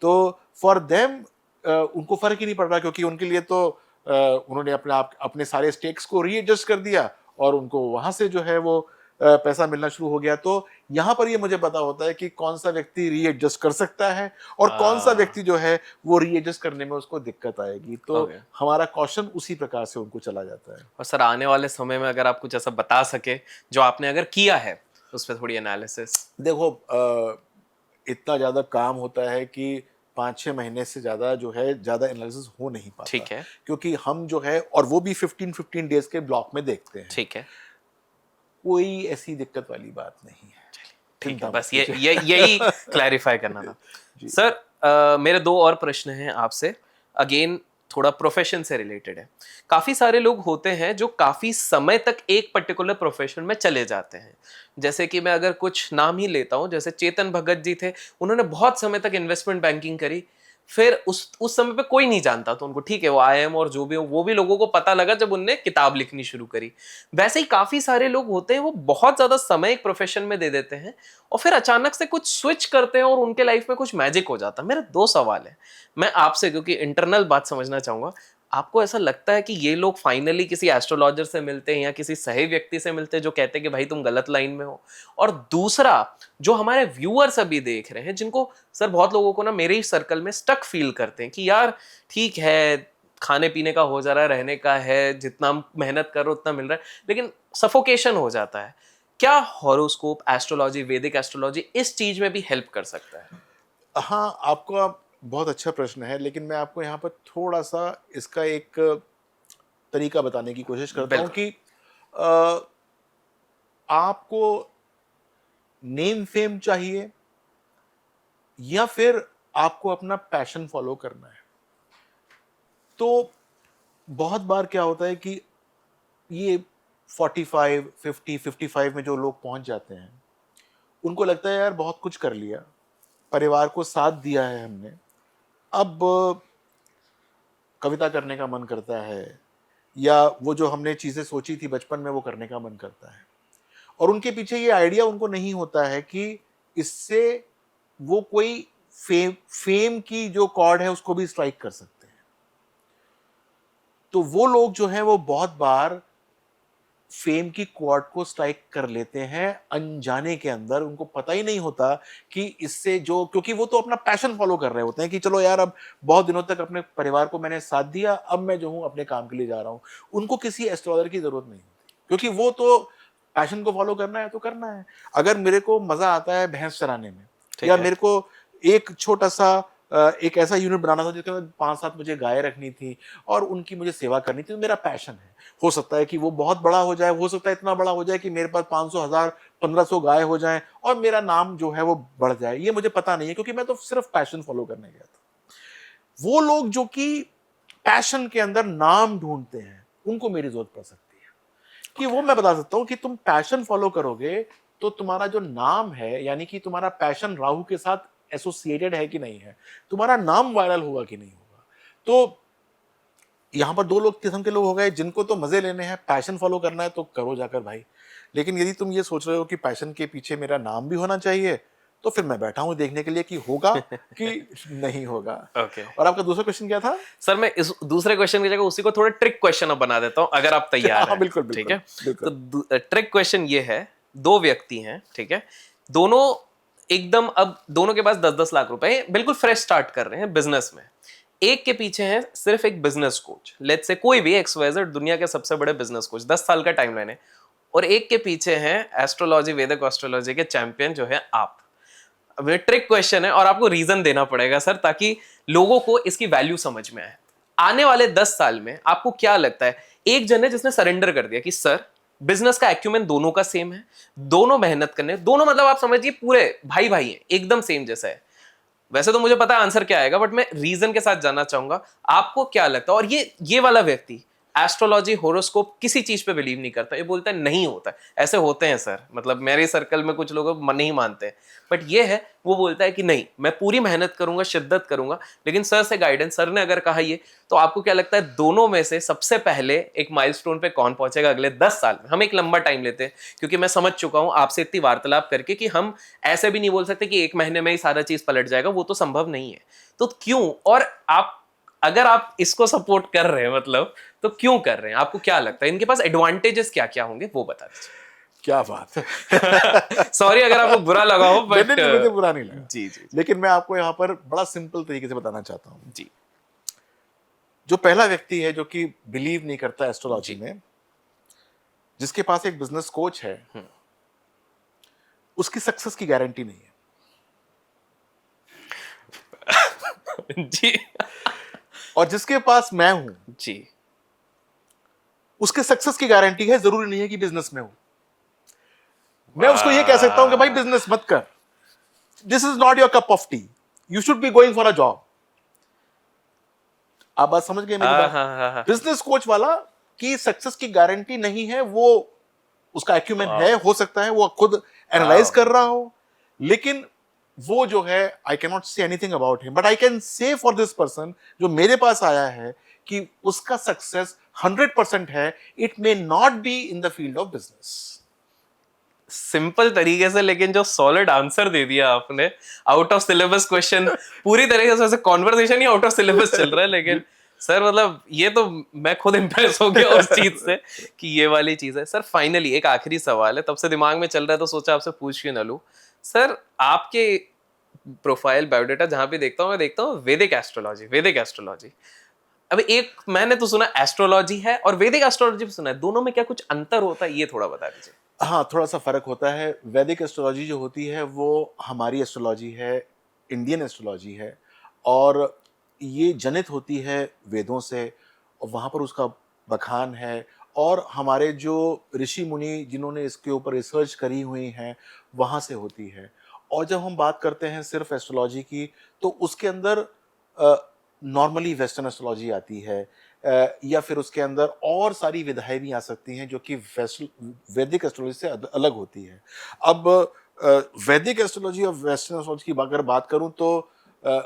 तो फॉर देम उनको फर्क ही नहीं पड़ रहा, क्योंकि उनके लिए तो उन्होंने अपने सारे स्टेक्स को रीएडजस्ट कर दिया और उनको वहां से जो है वो पैसा मिलना शुरू हो गया। तो यहाँ पर ये मुझे पता होता है कि कौन सा व्यक्ति रीएडजस्ट कर सकता है और कौन सा हाँ। व्यक्ति जो है वो रीएडजस्ट करने में उसको दिक्कत आएगी। तो ओके। हमारा कॉशन उसी प्रकार से उनको चला जाता है। और सर आने वाले समय में अगर आप कुछ ऐसा बता सके जो आपने अगर किया है उस पर थोड़ी एनालिसिस। देखो, इतना ज़्यादा काम होता है कि 5-6 महीने से ज़्यादा जो है ज़्यादा एनालिसिस हो नहीं पाता, ठीक है। क्योंकि हम जो है, और वो भी 15-15 डेज के ब्लॉक में देखते हैं। ठीक है। कोई ऐसी दिक्कत वाली बात नहीं है, ठीक है, चिंता मत बस कीजिए। यही क्लैरिफाई करना था। जी। सर मेरे दो और प्रश्न हैं आपसे, अगेन थोड़ा प्रोफेशन से रिलेटेड है। काफी सारे लोग होते हैं जो काफी समय तक एक पर्टिकुलर प्रोफेशन में चले जाते हैं। जैसे कि मैं अगर कुछ नाम ही लेता हूं, जैसे चेतन भगत जी थे, उन्होंने बहुत समय तक इन्वेस्टमेंट बैंकिंग करी। फिर उस समय पे कोई नहीं जानता था उनको, ठीक है, वो आईएम और जो भी हो, वो भी लोगों को पता लगा जब उनने किताब लिखनी शुरू करी। वैसे ही काफी सारे लोग होते हैं, वो बहुत ज्यादा समय एक प्रोफेशन में दे देते हैं और फिर अचानक से कुछ स्विच करते हैं और उनके लाइफ में कुछ मैजिक हो जाता है। मेरे दो सवाल है, मैं आपसे क्योंकि इंटरनल बात समझना चाहूंगा, आपको ऐसा लगता है कि ये लोग फाइनली किसी एस्ट्रोलॉजर से मिलते हैं या किसी सही व्यक्ति से मिलते हैं जो कहते हैं कि भाई तुम गलत लाइन में हो? और दूसरा, जो हमारे व्यूअर्स अभी देख रहे हैं, जिनको सर बहुत लोगों को ना मेरे ही सर्कल में स्टक फील करते हैं कि यार ठीक है, खाने पीने का हो जा रहा है, रहने का है, जितना मेहनत करो उतना मिल रहा है, लेकिन सफोकेशन हो जाता है। क्या हॉरोस्कोप, एस्ट्रोलॉजी, वैदिक एस्ट्रोलॉजी इस चीज में भी हेल्प कर सकता है? हाँ, आपका बहुत अच्छा प्रश्न है, लेकिन मैं आपको यहाँ पर थोड़ा-सा इसका एक तरीका बताने की कोशिश करता हूँ बिल्कुल। कि अ, आपको नेम फेम चाहिए या फिर आपको अपना पैशन फॉलो करना है। तो बहुत बार क्या होता है कि ये 45, 50, 55 में जो लोग पहुंच जाते हैं, उनको लगता है यार बहुत कुछ कर लिया, परिवार को साथ दिया है हमने, अब कविता करने का मन करता है, या वो जो हमने चीजें सोची थी बचपन में वो करने का मन करता है। और उनके पीछे ये आइडिया उनको नहीं होता है कि इससे वो कोई फेम की जो कॉर्ड है उसको भी स्ट्राइक कर सकते हैं। तो वो लोग जो हैं वो बहुत बार फेम की कॉर्ड को स्ट्राइक कर लेते हैं अनजाने के अंदर, उनको पता ही नहीं होता कि इससे जो, क्योंकि वो तो अपना पैशन फॉलो कर रहे होते हैं कि चलो यार अब बहुत दिनों तक अपने परिवार को मैंने साथ दिया, अब मैं जो हूं अपने काम के लिए जा रहा हूं। उनको किसी एस्ट्रोलॉजर की जरूरत नहीं होती, क्योंकि वो तो पैशन को फॉलो करना है तो करना है। अगर मेरे को मजा आता है भैंस चराने में, या ठीक है। मेरे को एक छोटा सा एक ऐसा यूनिट बनाना था जिसके अंदर 5-7 मुझे गाय रखनी थी और उनकी मुझे सेवा करनी थी, तो मेरा पैशन है। हो सकता है कि वो बहुत बड़ा हो जाए, हो सकता है इतना बड़ा हो जाए कि मेरे पास 500, 1000, 1500 गाय हो जाएं और मेरा नाम जो है वो बढ़ जाए, ये मुझे पता नहीं है, क्योंकि मैं तो सिर्फ पैशन फॉलो करने गया था। वो लोग जो कि पैशन के अंदर नाम ढूंढते हैं, उनको मेरी जरूरत पड़ सकती है। कि वो मैं बता सकता हूं कि तुम पैशन फॉलो करोगे तो तुम्हारा जो नाम है, यानी कि तुम्हारा पैशन राहु के साथ एसोसिएटेड है कि नहीं है, तुम्हारा नाम वायरल होगा कि नहीं होगा। तो यहाँ पर दो लोग किस्म के लोग हो गए, जिनको तो मजे लेने हैं, पैशन फॉलो करना है तो करो जाकर भाई। लेकिन यदि तुम ये सोच रहे हो कि पैशन के पीछे मेरा नाम भी होना चाहिए, तो फिर मैं बैठा हूं देखने के लिए कि होगा कि नहीं होगा। ओके। और आपका दूसरा क्वेश्चन क्या था? सर मैं इस दूसरे क्वेश्चन की जगह उसी को थोड़ा ट्रिक क्वेश्चन अब बना देता हूं, अगर आप तैयार हाँ, हैं। बिल्कुल ठीक बिल्कुल है। बिल्कुल। तो ट्रिक क्वेश्चन ये है, दो व्यक्ति हैं, ठीक है, दोनों एकदम, अब दोनों के पास 10-10 लाख रुपए हैं, बिल्कुल फ्रेश स्टार्ट कर रहे हैं बिजनेस में। एक के पीछे है सिर्फ एक बिजनेस कोच, लेट्स से कोई भी XYZ दुनिया के सबसे बड़े बिजनेस कोच, 10 साल का टाइमलाइन है। और एक के पीछे है एस्ट्रोलॉजी, वैदिक एस्ट्रोलॉजी के चैंपियन जो है आप। अब ये ट्रिक क्वेश्चन है और आपको रीजन देना पड़ेगा सर, ताकि लोगों को इसकी वैल्यू समझ में आए। आने वाले 10 साल में आपको क्या लगता है, एक जन है जिसने सरेंडर कर दिया कि सर बिजनेस का एक्यूमेन दोनों का सेम है, दोनों मेहनत करने, दोनों मतलब आप समझिए पूरे भाई भाई हैं, एकदम सेम जैसा है। वैसे तो मुझे पता है आंसर क्या आएगा, बट मैं रीजन के साथ जानना चाहूंगा आपको क्या लगता है। और ये वाला व्यक्ति एस्ट्रोलॉजी होरोस्कोप किसी चीज पे बिलीव नहीं करता, ये बोलता है नहीं होता है। ऐसे होते हैं सर, मतलब मेरे सर्कल में कुछ लोग नहीं मानते हैं, बट ये है वो बोलता है कि नहीं मैं पूरी मेहनत करूंगा, शिद्दत करूंगा, लेकिन सर से गाइडेंस, सर ने अगर कहा ये, तो आपको क्या लगता है दोनों में से सबसे पहले एक माइलस्टोन पे कौन पहुंचेगा अगले 10 साल में? हम एक लंबा टाइम लेते हैं, क्योंकि मैं समझ चुका हूं आपसे इतनी वार्तालाप करके कि हम ऐसे भी नहीं बोल सकते कि एक महीने में ही सारा चीज पलट जाएगा, वो तो संभव नहीं है। तो क्यों, और आप अगर आप इसको सपोर्ट कर रहे हैं मतलब, तो क्यों कर रहे हैं? आपको क्या लगता है इनके पास एडवांटेजेस क्या क्या होंगे, वो बता दीजिए। क्या बात है। सॉरी अगर आपको बुरा लगा हो, बट मुझे बुरा नहीं लगा। जी जी लेकिन मैं आपको यहाँ पर बड़ा सिंपल तरीके से बताना चाहता हूँ। जी जो पहला व्यक्ति है जो कि बिलीव नहीं करता एस्ट्रोलॉजी जी। में, जिसके पास एक बिजनेस कोच है, उसकी सक्सेस की गारंटी नहीं है। जी और जिसके पास मैं हूं, जी उसके सक्सेस की गारंटी है। जरूरी नहीं है कि बिजनेस में हो। मैं उसको ये कह सकता हूं कि भाई बिजनेस मत कर, this is not your cup of T, you should be going for a job. आप बात समझ गए मेरी हाँ बात? हाँ हाँ हाँ। बिजनेस कोच वाला की सक्सेस की गारंटी नहीं है, वो उसका एक्यूमेन है, हो सकता है वो खुद एनालाइज कर रहा हो, लेकिन वो जो है I can not say anything about him, but I can say for this person जो मेरे पास आया है कि उसका सक्सेस 100% है। It may not be in the field of business. Simple तरीके से, लेकिन जो सॉलिड आंसर दे दिया आपने, आउट ऑफ सिलेबस क्वेश्चन, पूरी तरीके से conversation he out of syllabus चल रहा है, लेकिन सर मतलब ये तो मैं खुद इंप्रेस हो गया उस चीज से कि ये वाली चीज है। सर फाइनली एक आखिरी सवाल है, तब से दिमाग में चल रहा है तो सोचा आपसे पूछ क्यों ना लूं। सर आपके प्रोफाइल बायोडाटा जहां भी देखता हूं, मैं देखता हूं वैदिक एस्ट्रोलॉजी, वैदिक एस्ट्रोलॉजी। अब एक मैंने तो सुना एस्ट्रोलॉजी है और वैदिक एस्ट्रोलॉजी भी सुना है, दोनों में क्या कुछ अंतर होता है, ये थोड़ा बता दीजिए। हाँ, थोड़ा सा फर्क होता है। वैदिक एस्ट्रोलॉजी जो होती है वो हमारी एस्ट्रोलॉजी है, इंडियन एस्ट्रोलॉजी है, और ये जनित होती है वेदों से, और वहाँ पर उसका बखान है। और हमारे जो ऋषि मुनि जिन्होंने इसके ऊपर रिसर्च करी हुई हैं, वहाँ से होती है। और जब हम बात करते हैं सिर्फ एस्ट्रोलॉजी की, तो उसके अंदर नॉर्मली वेस्टर्न एस्ट्रोलॉजी आती है, या फिर उसके अंदर और सारी विधाएं भी आ सकती हैं जो कि वैदिक एस्ट्रोलॉजी से अलग होती है। अब वैदिक एस्ट्रोलॉजी और वेस्टर्न एस्ट्रोलॉजी की अगर बात करूं तो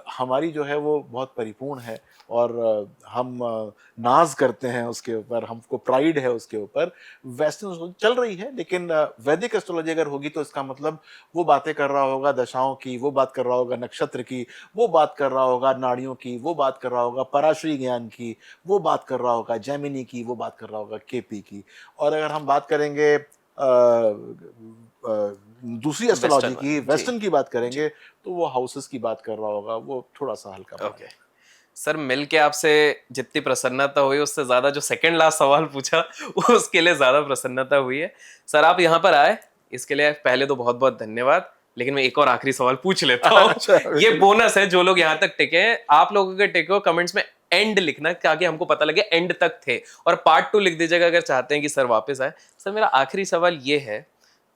हमारी जो है वो बहुत परिपूर्ण है, और हम नाज करते हैं उसके ऊपर, हमको प्राइड है उसके ऊपर। वेस्टर्न एस्ट्रोलॉजी चल रही है, लेकिन वैदिक एस्ट्रोलॉजी अगर होगी तो इसका मतलब वो बातें कर रहा होगा दशाओं की, वो बात कर रहा होगा नक्षत्र की, वो बात कर रहा होगा नाड़ियों की, वो बात कर रहा होगा पराशरी ज्ञान की, वो बात कर रहा होगा जैमिनी की, वो बात कर रहा होगा केपी की। और अगर हम बात करेंगे दूसरी एस्ट्रोलॉजी की, वेस्टर्न की बात करेंगे, तो वो हाउसेस की बात कर रहा होगा, वो थोड़ा सा हल्का ओके सर, मिल के आपसे जितनी प्रसन्नता हुई उससे ज्यादा जो सेकंड लास्ट सवाल पूछा उसके लिए ज्यादा प्रसन्नता हुई है। सर आप यहाँ पर आए इसके लिए पहले तो बहुत बहुत धन्यवाद, लेकिन मैं एक और आखिरी सवाल पूछ लेता हूँ। अच्छा, ये बोनस है, जो लोग यहाँ तक टिके हैं, आप लोगों के टिके हो कमेंट्स में एंड लिखना ताकि हमको पता लगे एंड तक थे, और पार्ट 2 लिख दीजिएगा अगर चाहते हैं कि सर वापस आए। सर मेरा आखिरी सवाल ये है,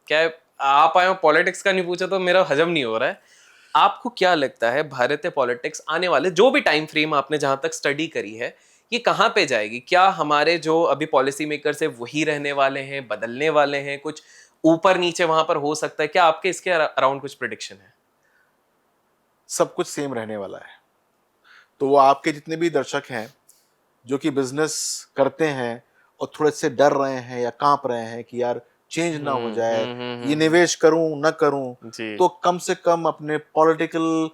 क्या आप आए हो, पॉलिटिक्स का नहीं पूछा तो मेरा हजम नहीं हो रहा है। आपको क्या लगता है भारतीय पॉलिटिक्स आने वाले जो भी टाइम फ्रेम आपने जहां तक स्टडी करी है, ये कहां पे जाएगी? क्या हमारे जो अभी पॉलिसी मेकर्स है वही रहने वाले हैं, बदलने वाले हैं, कुछ ऊपर नीचे वहां पर हो सकता है? क्या आपके इसके अराउंड कुछ प्रिडिक्शन है? सब कुछ सेम रहने वाला है। तो वो आपके जितने भी दर्शक हैं जो कि बिजनेस करते हैं और थोड़े से डर रहे हैं या कांप रहे हैं कि यार चेंज ना हो जाए, ये निवेश करूं ना करूं, जी तो कम से कम अपने पॉलिटिकल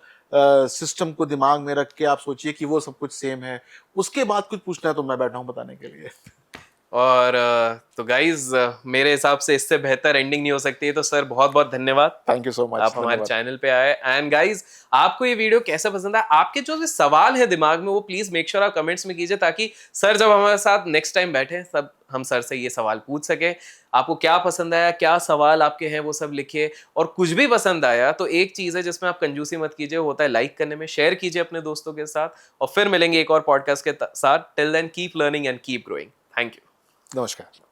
सिस्टम को दिमाग में रख के आप सोचिए कि वो सब कुछ सेम है। उसके बाद कुछ पूछना है तो मैं बैठा हूं बताने के लिए। और तो गाइज मेरे हिसाब से इससे बेहतर एंडिंग नहीं हो सकती है, तो सर बहुत बहुत धन्यवाद, थैंक यू सो मच, आप हमारे धन्यवाद। चैनल पे आए। एंड गाइज आपको ये वीडियो कैसा पसंद आया, आपके जो भी सवाल है दिमाग में वो प्लीज मेक श्योर आप कमेंट्स में कीजिए, ताकि सर जब हमारे साथ नेक्स्ट टाइम बैठे तब हम सर से ये सवाल पूछ सके। आपको क्या पसंद आया, क्या सवाल आपके हैं, वो सब लिखिए। और कुछ भी पसंद आया तो एक चीज है जिसमें आप कंजूसी मत कीजिए, वो होता है लाइक करने में। शेयर कीजिए अपने दोस्तों के साथ, और फिर मिलेंगे एक और पॉडकास्ट के साथ। Till then keep learning and keep growing. Thank you. नमस्कार।